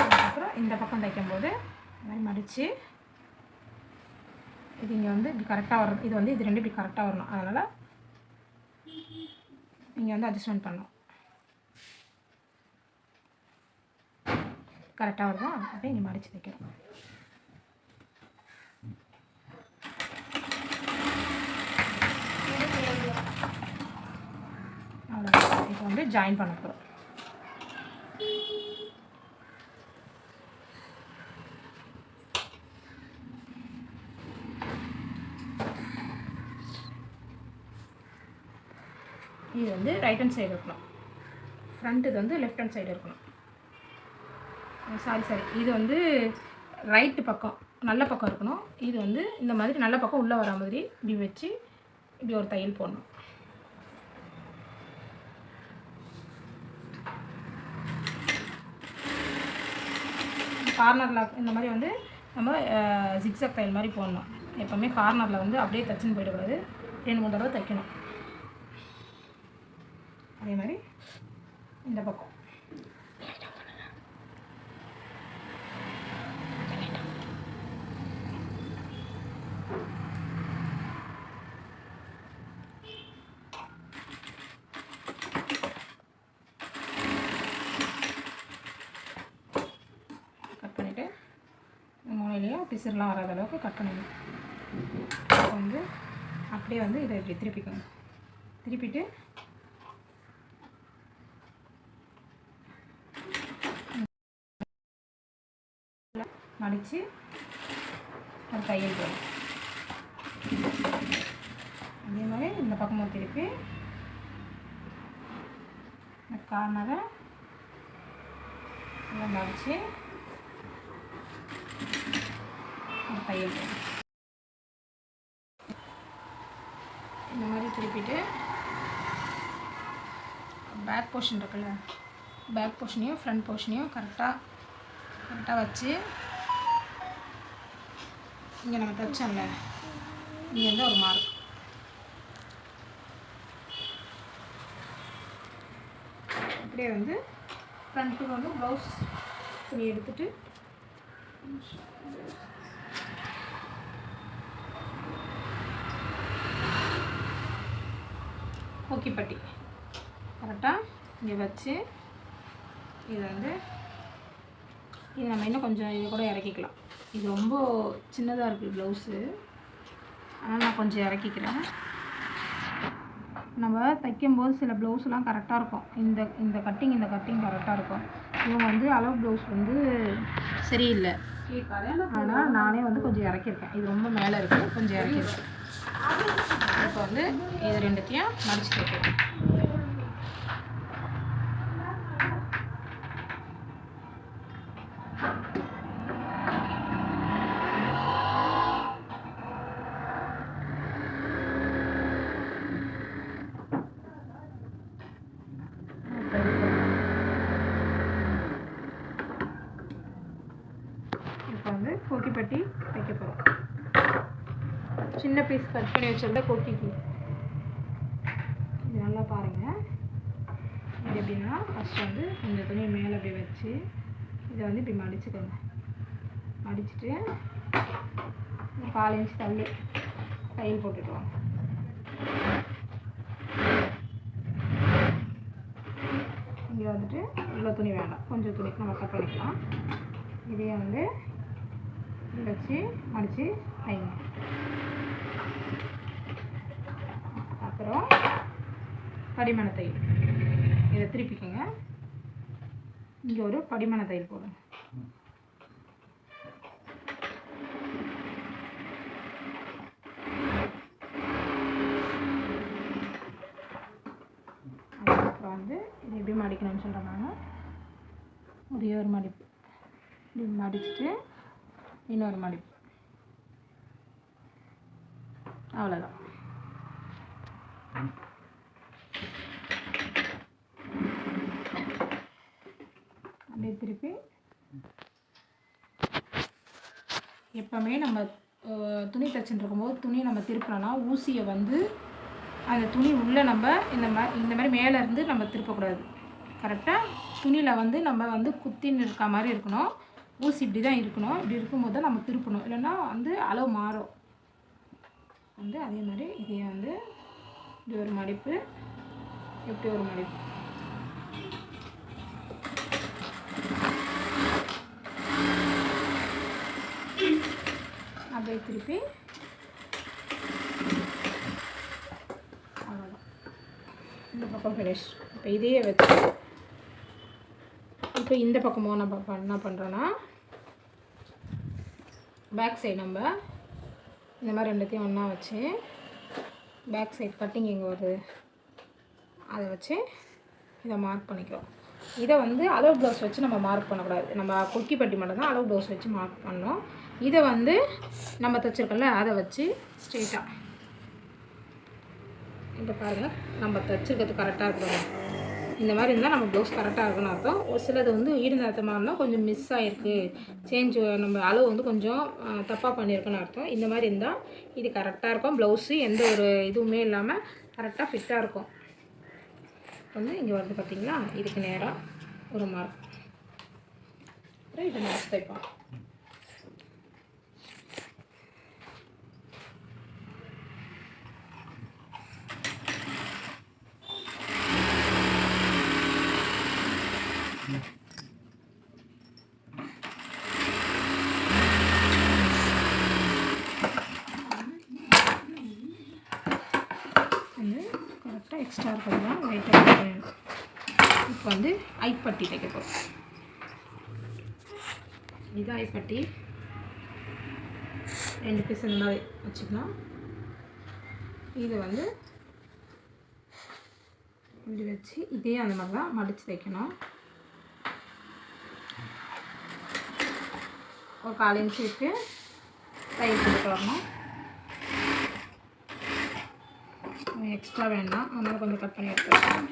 அதுக்கப்புறம் இந்த பக்கம் தைக்கும்போது இந்த மாதிரி மடித்து இது இங்கே வந்து இப்படி கரெக்டாக வரணும். இது வந்து இது 2 இப்படி கரெக்டாக வரணும். அதனால் நீங்கள் வந்து அட்ஜஸ்ட்மெண்ட் பண்ணணும். கரெக்டாக வருதா? அப்படியே இங்கே மடித்து தைக்கிறோம். அவ்வளோதான். இப்போ வந்து ஜாயின் பண்ண போகிறோம். இது வந்து ரைட் ஹேண்ட் சைடு இருக்கணும், ஃப்ரண்ட் இது வந்து லெஃப்ட் ஹேண்ட் சைடு இருக்கணும். சாரி இது வந்து ரைட்டு பக்கம் நல்ல பக்கம் இருக்கணும். இது வந்து இந்த மாதிரி நல்ல பக்கம் உள்ளே வர மாதிரி இப்படி வச்சு இப்படி ஒரு தையல் போடணும். கார்னரில் இந்த மாதிரி வந்து நம்ம ஜிக்ஸாக் தையல் மாதிரி போடணும். எப்போவுமே கார்னரில் வந்து அப்படியே தச்சுன்னு போயிடக்கூடாது, 2-3 தடவை தைக்கணும். அதே மாதிரி இந்த பக்கம் கட் பண்ணிவிட்டு மூலையிலையும் பிசுறுலாம் வராத அளவுக்கு கட் பண்ணிடணும். இப்போ வந்து அப்படியே வந்து இதை இப்படி திருப்பிக்கணும். திருப்பிட்டு மடித்து ஒரு தையல் போடும். அதே மாதிரி இந்த பக்கமும் திருப்பி இந்த கார்னரை மடித்து ஒரு தையல் போடும். இந்த மாதிரி திருப்பிட்டு பேக் போர்ஷன் இருக்குல்ல, பேக் போர்ஷனையும் ஃப்ரண்ட் போர்ஷனையும் கரெக்டாக வச்சு இங்கே நம்ம தைச்சோம்ல, இங்கே வந்து ஒரு மார்க் அப்படியே வந்து ஃப்ரண்ட்டுக்கு வந்து ப்ளவுஸ் துணி எடுத்துகிட்டு கொக்கிப்பட்டி கரெக்டாக இங்கே வச்சு இதை வந்து இது நம்ம இன்னும் கொஞ்சம் இது கூட இறக்கிக்கலாம். இது ரொம்ப சின்னதாக இருக்குது ப்ளவுஸு, ஆனால் நான் கொஞ்சம் இறக்கிக்கிறேன். நம்ம தைக்கும்போது சில ப்ளவுஸ்லாம் கரெக்டாக இருக்கும், இந்த கட்டிங் கரெக்டாக இருக்கும். இவங்க வந்து அளவு ப்ளவுஸ் வந்து சரியில்லை, ஆனால் நானே வந்து கொஞ்சம் இறக்கியிருக்கேன். இது ரொம்ப மேலே இருக்குது, கொஞ்சம் இறக்கியிருக்கேன். இப்போ வந்து இது ரெண்டுத்தையும் மடிச்சு தைக்கிறேன். இப்போ வந்து கொக்கிப்பட்டி தைக்க போகிறோம். சின்ன பீஸ் கட் பண்ணி வச்சிருந்த கொக்கிக்கு இது நல்லா பாருங்கள். இது எப்படின்னா ஃபஸ்ட்டு வந்து இந்த துணியை மேலே அப்படி வச்சு இதை வந்து இப்படி மடிச்சுக்கோங்க. மடிச்சுட்டு 1/4 இன்ச் தள்ளி தையல் போட்டுட்டு வாங்க. இங்கே வந்துட்டு இவ்வளோ துணி வேண்டாம், கொஞ்சம் துணிக்கு நம்ம கட் பண்ணிக்கலாம். இதையே வந்து வச்சு மடித்து தைங்க. அப்புறம் படிமான தையல் இதை திருப்பிக்கோங்க. இங்கே ஒரு படிமான தையல் போடுங்க. அதுக்கப்புறம் வந்து இது எப்படி மடிக்கணும்னு சொல்கிறேன். ஒரே ஒரு மடிப்பு இப்படி மடிச்சுட்டு இன்னொரு மடிப்பு, அவ்வளோதான். அப்படியே திருப்பி எப்போவுமே நம்ம துணி தைச்சிட்டு இருக்கும்போது துணி நம்ம திருப்பினோன்னா ஊசியை வந்து அந்த துணி உள்ளே நம்ம இந்த மாதிரி மேலே இருந்து நம்ம திருப்பக்கூடாது. கரெக்டாக துணியில் வந்து நம்ம வந்து குத்தின்னு இருக்க மாதிரி இருக்கணும். ஊசி இப்படி தான் இருக்கணும். இப்படி இருக்கும்போது தான் நம்ம திருப்பணும், இல்லைன்னா வந்து அளவு மாறும். வந்து அதே மாதிரி இதையே வந்து இப்படி ஒரு மடிப்பு இப்படி ஒரு மடிப்பு. அப்படியே திருப்பி அவ்வளோதான். இந்த பக்கம் ஃபினிஷ். இப்போ இதையே வச்சு இப்போ இந்த பக்கமும் நம்ம என்ன பண்ணுறோன்னா பேக் சைடு நம்ம இந்த மாதிரி ரெண்டுத்தையும் ஒன்றா வச்சு பேக் சைடு கட்டிங் எங்கே வருது அதை வச்சு இதை மார்க் பண்ணிக்கிறோம். இதை வந்து அளவு ப்ளவுஸ் வச்சு நம்ம மார்க் பண்ணக்கூடாது. நம்ம கொக்கி பட்டி மட்டும்தான் அளவு ப்ளவுஸ் வச்சு மார்க் பண்ணோம். இதை வந்து நம்ம தைச்சிருக்கோம்ல அதை வச்சு ஸ்ட்ரெயிட்டாக இப்போ பாருங்கள், நம்ம தைச்சிருக்கிறது கரெக்டாக இருக்கணும். இந்த மாதிரி இருந்தால் நம்ம ப்ளவுஸ் கரெக்டாக இருக்குன்னு அர்த்தம். ஒரு சிலது வந்து ஈடுநேரத்தமாக இருந்தால் கொஞ்சம் மிஸ் ஆகிருக்கு, சேஞ்ச் நம்ம அளவு வந்து கொஞ்சம் தப்பாக பண்ணியிருக்குன்னு அர்த்தம். இந்த மாதிரி இருந்தால் இது கரெக்டாக இருக்கும். ப்ளவுஸு எந்த ஒரு இதுவுமே இல்லாமல் கரெக்டாக ஃபிட்டாக இருக்கும். வந்து இங்கே வந்து பார்த்திங்களா, இதுக்கு நேராக ஒரு மார்க். அப்புறம் இதை மார்க் தைப்போம். வந்து கரெக்டாக எக்ஸ்ட்ரா இருக்கிறதுலாம் லைட்டாக. இப்போ வந்து ஐப்பட்டி தைக்க போகிறோம். இது ஐப்பட்டி 2 பீஸ் இந்த மாதிரி வச்சுக்கலாம். இதை வந்து இப்படி வச்சு இதே அந்த மாதிரி தான் மடித்து தைக்கணும். ஒரு 1/4 இன்ச்சுக்கு தையல் போட்டு வரணும். எக்ஸ்ட்ரா வேண்டாம், அதனால் கொஞ்சம் கட் பண்ணி எடுத்துக்கலாம்.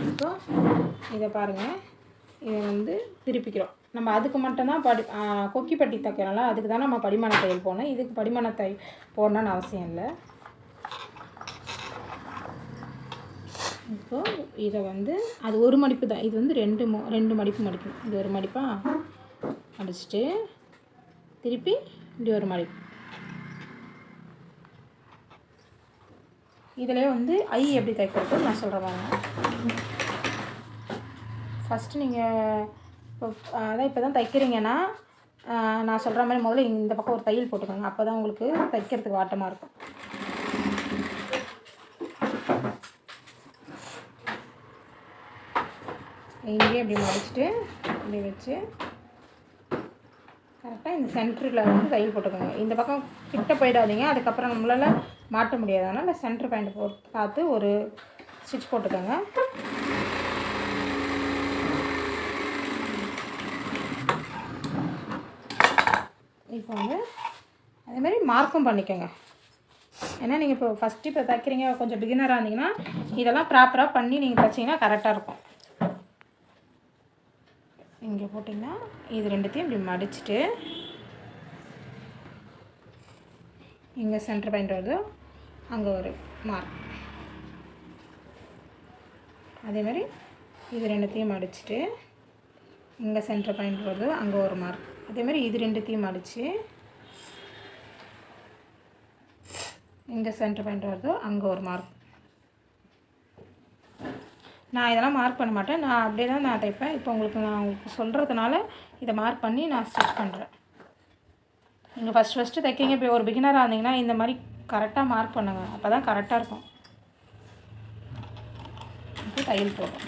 இப்போ இதை பாருங்கள், இதை வந்து திருப்பிக்கிறோம். நம்ம அதுக்கு மட்டும்தான் கொக்கி பட்டி தைக்கிறோம்ல, அதுக்கு தான் நம்ம படிமான தையல் போடணும். இதுக்கு படிமான தையல் போடணும்னு அவசியம் இல்லை. இப்போது இதை வந்து அது ஒரு மடிப்பு தான். இது வந்து ரெண்டு மடிப்பு மடிக்கணும். இது ஒரு மடிப்பாக அடிச்சுட்டு திருப்பி இப்படி ஒரு மடிப்பு. இதிலே வந்து ஐ எப்படி தைக்கிறது நான் சொல்கிறேன் பாருங்க. ஃபஸ்ட்டு நீங்கள் இப்போ தான் தைக்கிறீங்கன்னா நான் சொல்கிற மாதிரி முதல்ல இந்த பக்கம் ஒரு தையல் போட்டுக்கோங்க. அப்போ தான் உங்களுக்கு தைக்கிறதுக்கு வாட்டமாக இருக்கும். இங்கேயே இப்படி மடிச்சுட்டு இப்படி வச்சு கரெக்டாக இந்த சென்டரில் வந்து தையல் போட்டுக்கோங்க. இந்த பக்கம் கிட்ட போயிடாதீங்க, அதுக்கப்புறம் நம்மளால் மாட்ட முடியாது. அதனால் சென்டர் பாயிண்ட் பார்த்து ஒரு ஸ்டிச் போட்டுக்கோங்க. இப்போ வந்து அதேமாதிரி மார்க்கும் பண்ணிக்கோங்க. ஏன்னா நீங்கள் இப்போ ஃபஸ்ட்டு இப்போ தைக்கிறீங்க, கொஞ்சம் பிகினராக இருந்தீங்கன்னா இதெல்லாம் ப்ராப்பராக பண்ணி நீங்கள் தைச்சிங்கன்னா கரெக்டாக இருக்கும். இங்கே போட்டிங்கன்னா இது ரெண்டுத்தையும் இப்படி மடிச்சுட்டு இங்கே சென்டர் பாயிண்ட் வருது, அங்கே ஒரு மார்க். அதேமாதிரி இது ரெண்டுத்தையும் மடிச்சுட்டு இங்கே சென்டர் பாயிண்ட் வருது, அங்கே ஒரு மார்க். அதேமாதிரி இது ரெண்டுத்தையும் மடித்து இங்கே சென்டர் பாயிண்ட் வருது, அங்கே ஒரு மார்க். நான் இதெல்லாம் மார்க் பண்ண மாட்டேன், நான் அப்படியே தான் நான் தைப்பேன். இப்போ நான் உங்களுக்கு சொல்கிறதுனால இதை மார்க் பண்ணி நான் ஸ்டிச் பண்ணுறேன். நீங்கள் ஃபஸ்ட்டு தைக்கிறீங்க, இப்போ ஒரு பிகினராக இருந்தீங்கன்னா இந்த மாதிரி கரெக்டாக மார்க் பண்ணுங்கள். அப்போ தான் கரெக்டாக இருக்கும். இப்போ தையல் போடும்.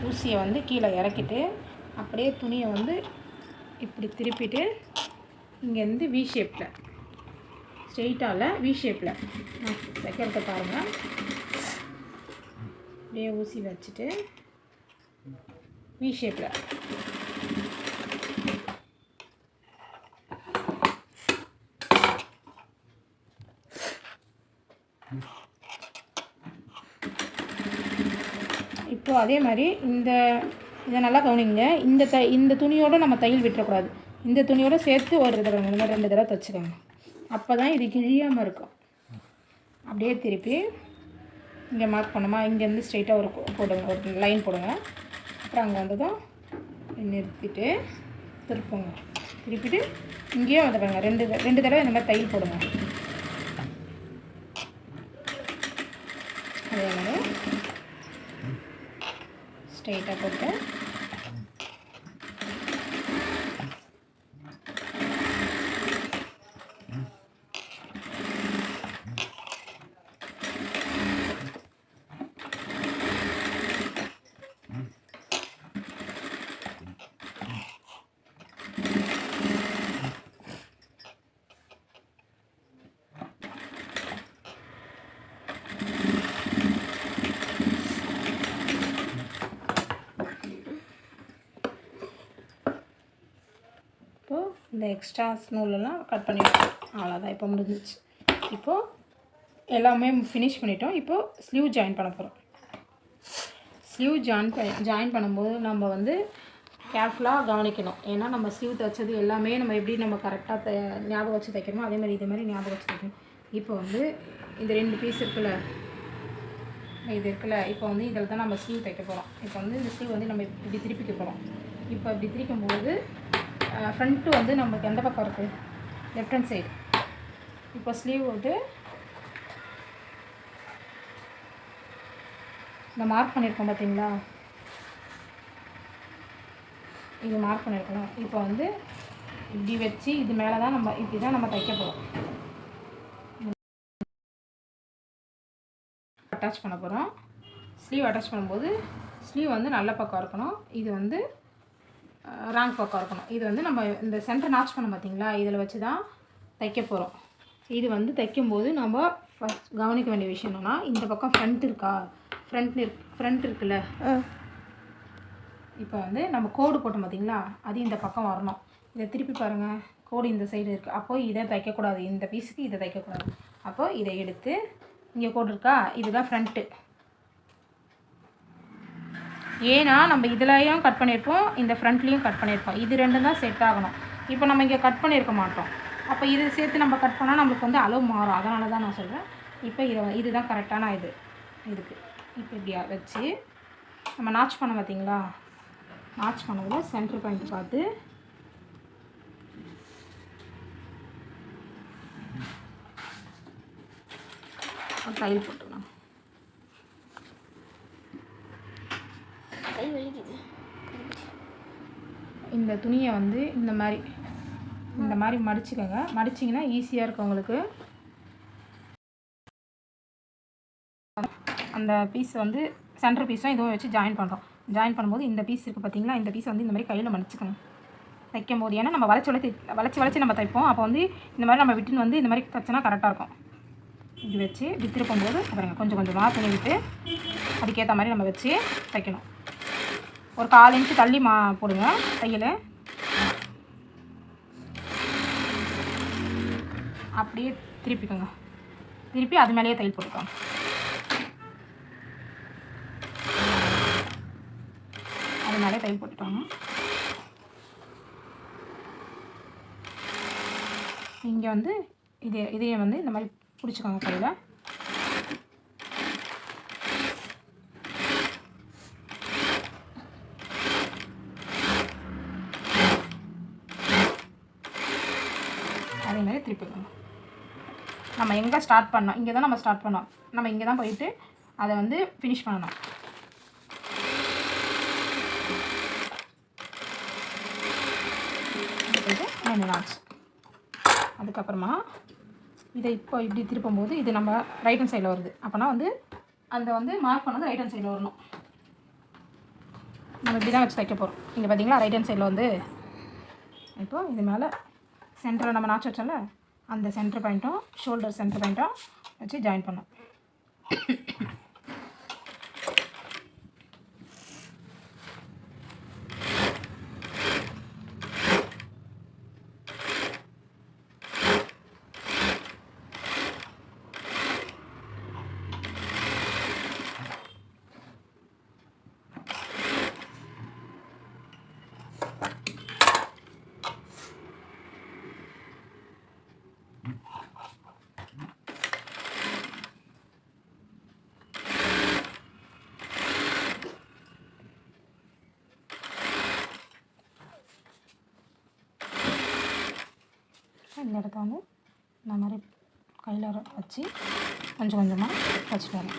ஊசியை வந்து கீழே இறக்கிட்டு அப்படியே துணியை வந்து இப்படி திருப்பிட்டு இங்கேருந்து வி ஷேப்பில், ஸ்ட்ரெயிட்டால் வி ஷேப்பில் நான் தைக்கிறத பாருங்கள். அப்படியே ஊசி வச்சுட்டு வி ஷேப்பில் இப்போது அதே மாதிரி இதை நல்லா கவனிங்க. இந்த துணியோடு நம்ம தையல் விட்டுறக்கூடாது. இந்த துணியோடு சேர்த்து ஒரு தடவை இந்த மாதிரி 2 தடவை தைச்சிக்கோங்க. அப்போ தான் இது கிழியாமல் இருக்கும். அப்படியே திருப்பி இங்கே மார்க் பண்ணுமா, இங்கேருந்து ஸ்ட்ரெயிட்டாக ஒரு போடுங்க, ஒரு லைன் போடுங்க. அப்புறம் அங்கே வந்ததும் நிறுத்திட்டு திருப்புங்க. திருப்பிட்டு இங்கேயும் வந்து பாருங்கள், ரெண்டு தடவை இந்த மாதிரி தையல் போடுங்க. அதே மாதிரி ஸ்ட்ரெயிட்டாக போட்டு இந்த எக்ஸ்ட்ரா நூலெல்லாம் கட் பண்ணிவிட்டோம். அவ்வளோதான், இப்போ முடிஞ்சிச்சு. இப்போது எல்லாமே ஃபினிஷ் பண்ணிட்டோம். இப்போது ஸ்லீவ் ஜாயின் பண்ண போகிறோம். ஸ்லீவ் ஜாயின் பண்ணும்போது நம்ம வந்து கேர்ஃபுல்லாக கவனிக்கணும். ஏன்னா நம்ம ஸ்லீவ் தைச்சது எல்லாமே நம்ம எப்படி நம்ம கரெக்டாக ஞாபகம் வச்சு தைக்கணுமோ அதே மாதிரி இதே மாதிரி ஞாபகம் வச்சு தைக்கணும். இப்போ வந்து இந்த 2 பீஸ் இருக்குல்ல, இப்போ வந்து இதில் தான் நம்ம ஸ்லீவ் தைக்க போகிறோம். இப்போ வந்து இந்த ஸ்லீவ் வந்து நம்ம இப்படி திருப்பிக்க போகிறோம். இப்போ இப்படி திரிக்கும்போது ஃப்ரண்ட்டு வந்து நமக்கு எந்த பக்கம் இருக்குது, லெஃப்ட் ஹேண்ட் சைடு. இப்போ ஸ்லீவ் வந்து இந்த மார்க் பண்ணியிருக்கோம் பார்த்தீங்களா, இது மார்க் பண்ணியிருக்கோம். இப்போ வந்து இப்படி வச்சு இது மேலே தான் நம்ம இப்படி தான் நம்ம தைக்க போகிறோம். அட்டாச் பண்ண போகிறோம். ஸ்லீவ் அட்டாச் பண்ணும்போது ஸ்லீவ் வந்து நல்ல பக்கம் இருக்கணும், இது வந்து ராங் பக்கம் இருக்கணும். இது வந்து நம்ம இந்த சென்டர் நாச் பண்ண பார்த்தீங்களா, இதில் வச்சு தான் தைக்க போகிறோம். இது வந்து தைக்கும்போது நம்ம ஃபஸ்ட் கவனிக்க வேண்டிய விஷயம் என்னென்னா, இந்த பக்கம் ஃப்ரண்ட் இருக்கா, ஃப்ரண்ட் இருக்குல்ல, இப்போ வந்து நம்ம கோடு போட்டோம் பார்த்தீங்களா, அது இந்த பக்கம் வரணும். இதை திருப்பி பாருங்கள், கோடு இந்த சைடு இருக்குது. அப்போது இதை தைக்கக்கூடாது, இந்த பீஸுக்கு இதை தைக்கக்கூடாது. அப்போது இதை எடுத்து இங்கே கோடு இருக்கா, இதுதான் ஃப்ரண்ட்டு. ஏன்னா நம்ம இதுலையும் கட் பண்ணியிருப்போம், இந்த ஃப்ரண்ட்லேயும் கட் பண்ணியிருப்போம். இது ரெண்டும் தான் செட் ஆகணும். இப்போ நம்ம இங்கே கட் பண்ணியிருக்க மாட்டோம். அப்போ இது சேர்த்து நம்ம கட் பண்ணால் நம்மளுக்கு வந்து அளவு மாறும். அதனால தான் நான் சொல்கிறேன். இப்போ இதுதான் கரெக்டான இதுக்கு. இப்போ இப்படி வச்சு நம்ம நாச் பண்ண பார்த்தீங்களா, நாச் பண்ணதில் சென்டர் பாயிண்ட் பார்த்து தையல் போட்டுக்கலாம். இந்த துணியை வந்து இந்த மாதிரி மடிச்சுக்கோங்க. மடிச்சிங்கன்னா ஈஸியாக இருக்கும் உங்களுக்கு. அந்த பீஸ் வந்து சென்டர் பீஸும் இதுவும் வச்சு ஜாயின் பண்ணுறோம். ஜாயின் பண்ணும்போது இந்த பீஸ் இருக்குது பார்த்தீங்களா, இந்த பீஸ் வந்து இந்த மாதிரி கையில் மடிச்சுக்கணும் தைக்கும் போது. ஏன்னா நம்ம வளைச்சி நம்ம தைப்போம். அப்போ வந்து இந்த மாதிரி நம்ம விட்டுன்னு வந்து இந்த மாதிரி தைச்சோன்னா கரெக்டாக இருக்கும். இது வச்சு வித்திருக்கும்போது அப்புறம் கொஞ்சம் கொஞ்சமாக துணி விட்டு அதுக்கேற்ற மாதிரி நம்ம வச்சு தைக்கணும். ஒரு 1/4 இன்ச்சு தள்ளி போடுங்க தையல். அப்படியே திருப்பிக்கோங்க. திருப்பி அது மேலேயே தையல் போட்டுக்கோங்க. அது மேலே தையல் போட்டுக்கோங்க. இங்கே வந்து இதையே வந்து இந்த மாதிரி பிடிச்சிக்கோங்க கையில். அதே மாதிரி திருப்பிக்கணும். நம்ம எங்கே ஸ்டார்ட் பண்ணோம், இங்கே தான் நம்ம ஸ்டார்ட் பண்ணோம். நம்ம இங்கே தான் போயிட்டு அதை வந்து ஃபினிஷ் பண்ணணும். அதுக்கப்புறமா இதை இப்போ இப்படி திருப்பும்போது இது நம்ம ரைட் ஹேண்ட் சைடில் வருது. அப்போனா வந்து அந்த வந்து மார்க் பண்ணது ரைட் ஹேண்ட் சைடில் வரணும். நம்ம இப்படி தான் வச்சு தைக்க போகிறோம். இங்கே பார்த்தீங்களா, ரைட் ஹேண்ட் சைடில் வந்து இப்போது இது மேலே சென்டரில் நம்ம நாச்சு வச்சோம்ல, அந்த சென்டர் பாயிண்ட்டும் ஷோல்டர் சென்டர் பாயிண்ட்டும் வச்சு ஜாயின் பண்ணோம். இந்த இடத்த வந்து இந்த மாதிரி கையில் வச்சு கொஞ்சம் கொஞ்சமாக வச்சுட்டு வரேன்.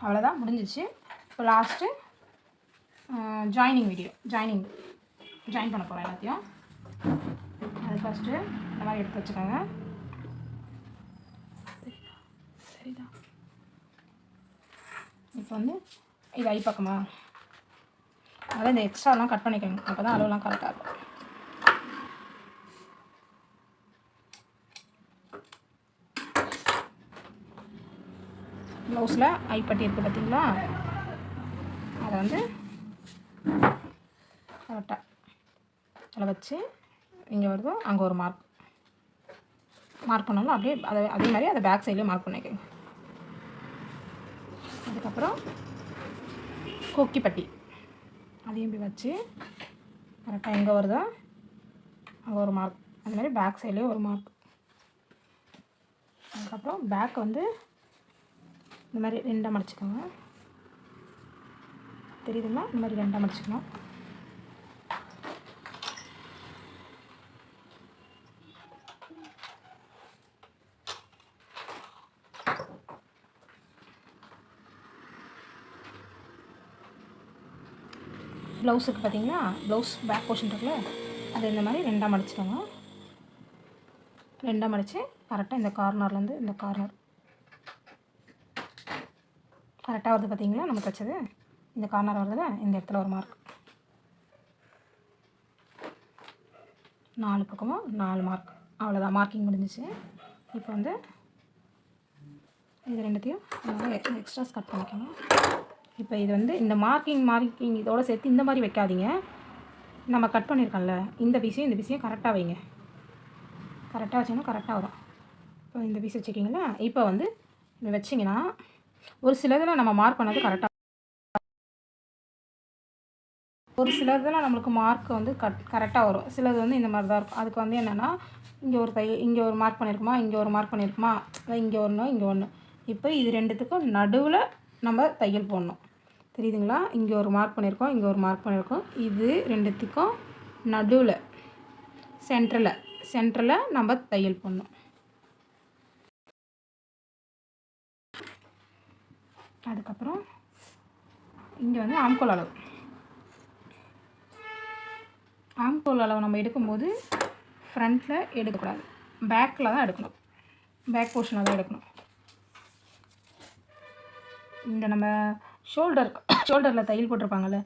அவ்வளோதான், முடிஞ்சிச்சு. இப்போ லாஸ்ட்டு ஜாயினிங் வீடியோ. ஜாயின் பண்ண போகிறேன் எல்லாத்தையும். அது ஃபஸ்ட்டு இந்த மாதிரி எடுத்து வச்சுக்கோங்க. சரிதா? இப்போ வந்து இது ஐ பக்கமா, அதனால் இந்த எக்ஸ்ட்ராலாம் கட் பண்ணிக்கோங்க, அப்போ தான் அளவுலாம் கரெக்டாக இருக்கும். ப்ளவுஸில் ஐப்பட்டி இருக்குது பார்த்தீங்களா, அதை வந்து கரெக்டாக அதில் வச்சு இங்கே வருதோ அங்கே ஒரு மார்க் பண்ணாலும் அப்படியே அதே மாதிரி அதை பேக் சைட்லேயே மார்க் பண்ணிக்கோங்க. அதுக்கப்புறம் கொக்கி பட்டி அதையும் இப்படி வச்சு கரெக்டாக எங்கே வருதோ அங்கே ஒரு மார்க், அந்த மாதிரி பேக் சைட்லேயே ஒரு மார்க். அதுக்கப்புறம் பேக் வந்து இந்த மாதிரி ரெண்டாக மடிச்சுக்கோங்க. தெரியுதுங்களா? இந்த மாதிரி ரெண்டாக மடிச்சுக்கணும். ப்ளவுஸுக்கு பார்த்தீங்கன்னா ப்ளவுஸ் பேக் போர்ஷன் இருக்குல்ல, அது இந்த மாதிரி ரெண்டாக மடிச்சுக்கோங்க. ரெண்டாக மடித்து கரெக்டாக இந்த கார்னர்லேருந்து இந்த கார்னர் கரெக்டாக வருது பார்த்தீங்களா? நம்ம தைச்சது இந்த கார்னர் வருதுல, இந்த இடத்துல ஒரு மார்க். 4 பக்கமும் 4 மார்க். அவ்வளோதான், மார்க்கிங் முடிஞ்சிச்சு. இப்போ வந்து இது ரெண்டுத்தையும் எக்ஸ்ட்ராஸ் கட் பண்ணிக்கோங்க. இப்போ இது வந்து இந்த மார்க்கிங் இதோடு சேர்த்து இந்த மாதிரி வைக்காதீங்க. நம்ம கட் பண்ணியிருக்கோம்ல, இந்த பீஸையும் கரெக்டாக வைங்க. கரெக்டாக வச்சிங்கன்னா கரெக்டாக வரும். இப்போ இந்த பீஸ் வச்சுக்கிங்களா, இப்போ வந்து இதை வச்சிங்கன்னா ஒரு சில இதில் நம்ம மார்க் பண்ணது கரெக்டாக, ஒரு சில இதில் நம்மளுக்கு மார்க் வந்து கரெக்டாக வரும். சிலது வந்து இந்த மாதிரி தான் இருக்கும். அதுக்கு வந்து என்னென்னா, இங்கே ஒரு மார்க் பண்ணியிருக்குமா, இங்கே ஒரு மார்க் பண்ணியிருக்குமா, இங்கே ஒன்று. இப்போ இது ரெண்டுத்துக்கும் நடுவில் நம்ம தையல் போடணும். தெரியுதுங்களா? இங்கே ஒரு மார்க் பண்ணியிருக்கோம், இங்கே ஒரு மார்க் பண்ணியிருக்கோம். இது ரெண்டுத்துக்கும் நடுவில் சென்டரில் நம்ம தையல் போடணும். அதுக்கப்புறம் இங்கே வந்து ஆம்கோல் அளவு நம்ம எடுக்கும்போது ஃப்ரண்ட்டில் எடுக்கக்கூடாது, பேக்கில் தான் எடுக்கணும். பேக் போர்ஷனில் தான் எடுக்கணும். இந்த நம்ம ஷோல்டரில் தையல் போட்டிருப்பாங்கள்ல,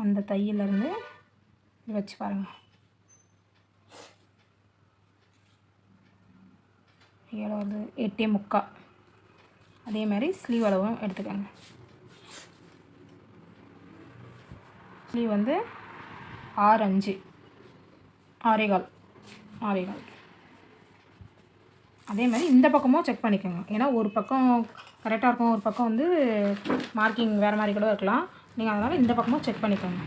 அந்த தையலேருந்து வச்சு பாருங்கள். எவ்வளவு? 8.75. அதே மாதிரி ஸ்லீவ் அளவும் எடுத்துக்கோங்க. ஸ்லீவ் வந்து 6.5, 6.25. அதே மாதிரி இந்த பக்கமும் செக் பண்ணிக்கோங்க. ஏன்னா ஒரு பக்கம் கரெக்டாக இருக்கும், ஒரு பக்கம் வந்து மார்க்கிங் வேறு மாதிரி கூட இருக்கலாம். நீங்கள் அதனால் இந்த பக்கமும் செக் பண்ணிக்கோங்க.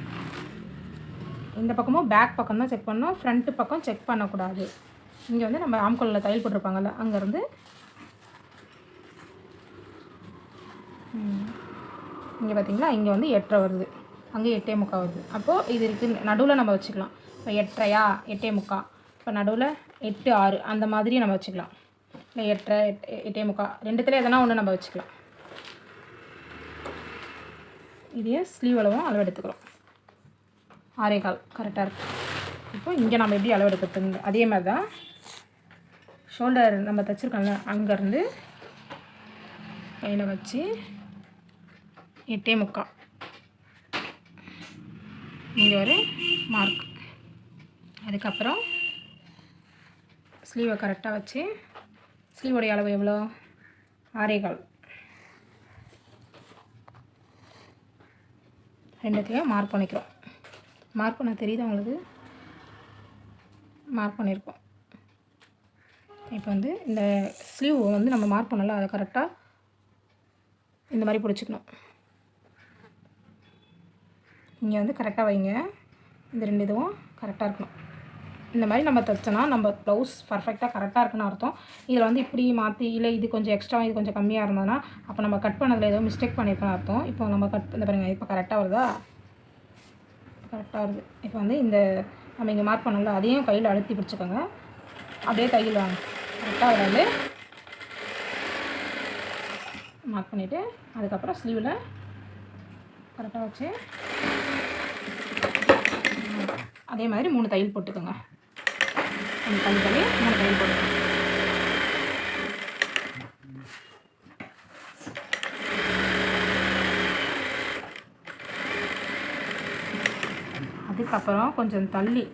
இந்த பக்கமும் பேக் பக்கம் தான் செக் பண்ணணும், ஃப்ரண்ட்டு பக்கம் செக் பண்ணக்கூடாது. இங்கே வந்து நம்ம ஆம்கோலில் தையல் போட்டிருப்பாங்கல்ல, அங்கேருந்து இங்கே பார்த்தீங்களா, இங்கே வந்து 8.5 வருது, அங்கே 8.75 வருது. அப்போது இது இருக்குது, நடுவில் நம்ம வச்சுக்கலாம். இப்போ 8.5, 8.75, இப்போ நடுவில் 8, 6 அந்த மாதிரி நம்ம வச்சுக்கலாம். இல்லை 8.5, 8.75 ரெண்டுத்தில் எதனா ஒன்று நம்ம வச்சுக்கலாம். இதே ஸ்லீவ் அளவு எடுத்துக்கிறோம். 6.25 கரெக்டாக இருக்குது. இப்போ இங்கே நம்ம எப்படி அளவு எடுக்கிறது, அதே மாதிரி தான் ஷோல்டர் நம்ம தைச்சிருக்கோம்ல, அங்கேருந்து கையில் வச்சு 8.75 இங்கே ஒரு மார்க். அதுக்கப்புறம் ஸ்லீவை கரெக்டாக வச்சு, ஸ்லீவோடைய அளவு எவ்வளோ? 6.25. ரெண்டுத்தையும் மார்க் பண்ணிக்கிறோம். மார்க் பண்ண தெரியுது உங்களுக்கு? மார்க் பண்ணியிருக்கோம். இப்போ வந்து இந்த ஸ்லீவ் வந்து நம்ம மார்க் பண்ணல, அதை கரெக்டாக இந்த மாதிரி பிடிச்சிக்கணும். இங்கே வந்து கரெக்டாக வைங்க. இந்த 2 இதுவும் கரெக்டாக இருக்கணும். இந்த மாதிரி நம்ம தைச்சோன்னா நம்ம ப்ளவுஸ் பர்ஃபெக்டாக கரெக்டாக இருக்குன்னு அர்த்தம். இதில் வந்து இப்படி மாற்றி இல்லை இது கொஞ்சம் எக்ஸ்ட்ரா இது கொஞ்சம் கம்மியாக இருந்ததுன்னா அப்போ நம்ம கட் பண்ணதில் ஏதோ மிஸ்டேக் பண்ணியிருக்கோன்னு அர்த்தம். இப்போ நம்ம கட் இந்த பாருங்கள், இப்போ கரெக்டாக வருதா? கரெக்டாக வருது. இப்போ வந்து இந்த நம்ம இங்கே மார்க் பண்ணல அதையும் கையில் அழுத்தி பிடிச்சிக்கோங்க. அப்படியே தையல் வாங்க. கரெக்டாக வராது மார்க் பண்ணிவிட்டு அதுக்கப்புறம் ஸ்லீவில் கரெக்டாக வச்சு அதே மாதிரி 3 தையல் போட்டுக்கோங்க. தள்ளி 3 தையல் போட்டுக்கோங்க. அதுக்கப்புறம் கொஞ்சம் தள்ளி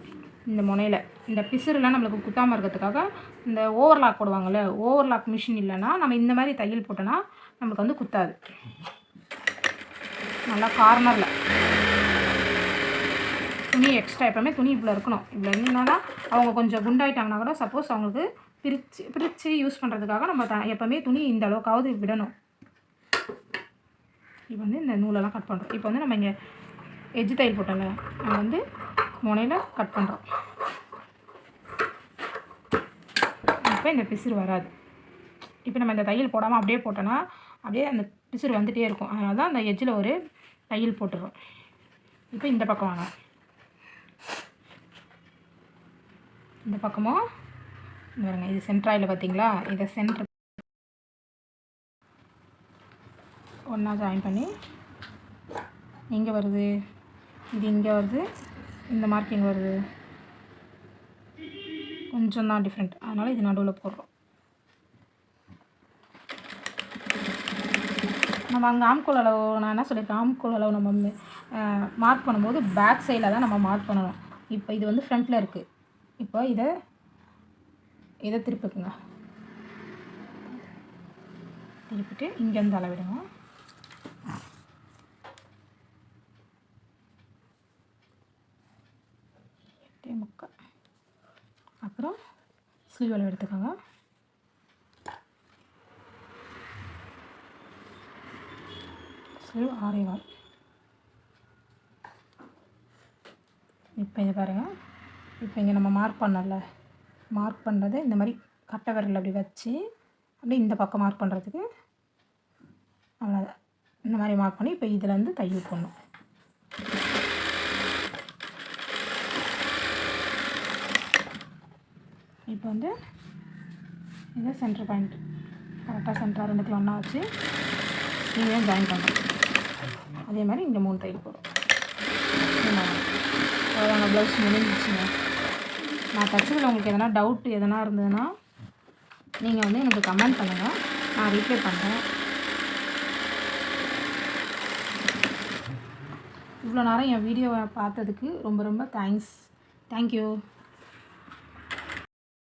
இந்த முனையில் இந்த பிசுறுலாம் நம்மளுக்கு குத்தாமல் இருக்கிறதுக்காக இந்த ஓவர்லாக் போடுவாங்கள்ல, ஓவர்லாக் மிஷின் இல்லைன்னா நம்ம இந்த மாதிரி தையல் போட்டோன்னா நம்மளுக்கு வந்து குத்தாது. நல்லா கார்னரில் துணி எக்ஸ்ட்ரா எப்போவுமே துணி இவ்வளோ இருக்கணும். இவ்வளோ இருந்ததுனா அவங்க கொஞ்சம் குண்டாயிட்டாங்கன்னா கூட சப்போஸ் அவங்களுக்கு பிரித்து யூஸ் பண்ணுறதுக்காக நம்ம எப்போவுமே துணி இந்த அளவுக்காவது விடணும். இப்போ வந்து இந்த நூலெல்லாம் கட் பண்ணுறோம். இப்போ வந்து நம்ம இங்கே எஜ்ஜு தையல் போட்டோம்ல நம்ம வந்து முனையில் கட் பண்ணுறோம். இப்போ இந்த பிசுறு வராது. இப்போ நம்ம இந்த தையல் போடாமல் அப்படியே போட்டோன்னா அப்படியே அந்த பிசுறு வந்துகிட்டே இருக்கும். அதனால தான் அந்த எஜ்ஜில் ஒரு தையல் போட்டுடுறோம். இப்போ இந்த பக்கம் வாங்க. இந்த பக்கமும் பாருங்க, இது சென்ட்ராயில் பார்த்தீங்களா? இதை சென்ட்ரு ஒன்றா ஜாயின் பண்ணி எங்கே வருது, இது இங்கே வருது, இந்த மார்க்கிங் வருது, கொஞ்சம் தான் டிஃப்ரெண்ட். அதனால் இது நடுவில் போடுறோம். நம்ம அங்கே ஆம்கோல் அளவு நான் என்ன சொல்லியிருக்கேன், ஆம்கோல் அளவு நம்ம மார்க் பண்ணும்போது பேக் சைடில் தான் நம்ம மார்க் பண்ணணும். இப்போ இது வந்து ஃப்ரண்ட்டில் இருக்குது. இப்போ இதை திருப்பிக்குங்க. திருப்பிட்டு இங்கேருந்து அளவிடுங்க. முக்கால். அப்புறம் ஸ்லீவ் அளவு எடுத்துக்கோங்க. ஸ்லீவ் 6.25. இப்போ இது பாருங்கள், இப்போ இங்கே நம்ம மார்க் பண்ணல, மார்க் பண்ணுறது இந்த மாதிரி கட்டை விரல் அப்படி வச்சு அப்படியே இந்த பக்கம் மார்க் பண்ணுறதுக்கு அவ்வளோதான். இந்த மாதிரி மார்க் பண்ணி இப்போ இதில் வந்து தையல் போடணும். இப்போ வந்து இதை சென்டர் பாயிண்ட் கரெக்டாக சென்டராக 2 ஒன்றா வச்சு இங்கேயும் ஜாயின் பண்ணணும். அதே மாதிரி இங்கே 3 தையல் போடும். அவ்வளோதாங்க, ப்ளவுஸ் முடிஞ்சிச்சுங்க. நான் தைச்சதில் உங்களுக்கு எதனா டவுட் எதனா இருந்ததுன்னா நீங்கள் வந்து எனக்கு கமெண்ட் பண்ணுங்கள், நான் ரீப்ளை பண்ணுறேன். இவ்வளோ நேரம் என் வீடியோவை பார்த்ததுக்கு ரொம்ப ரொம்ப தேங்க்யூ.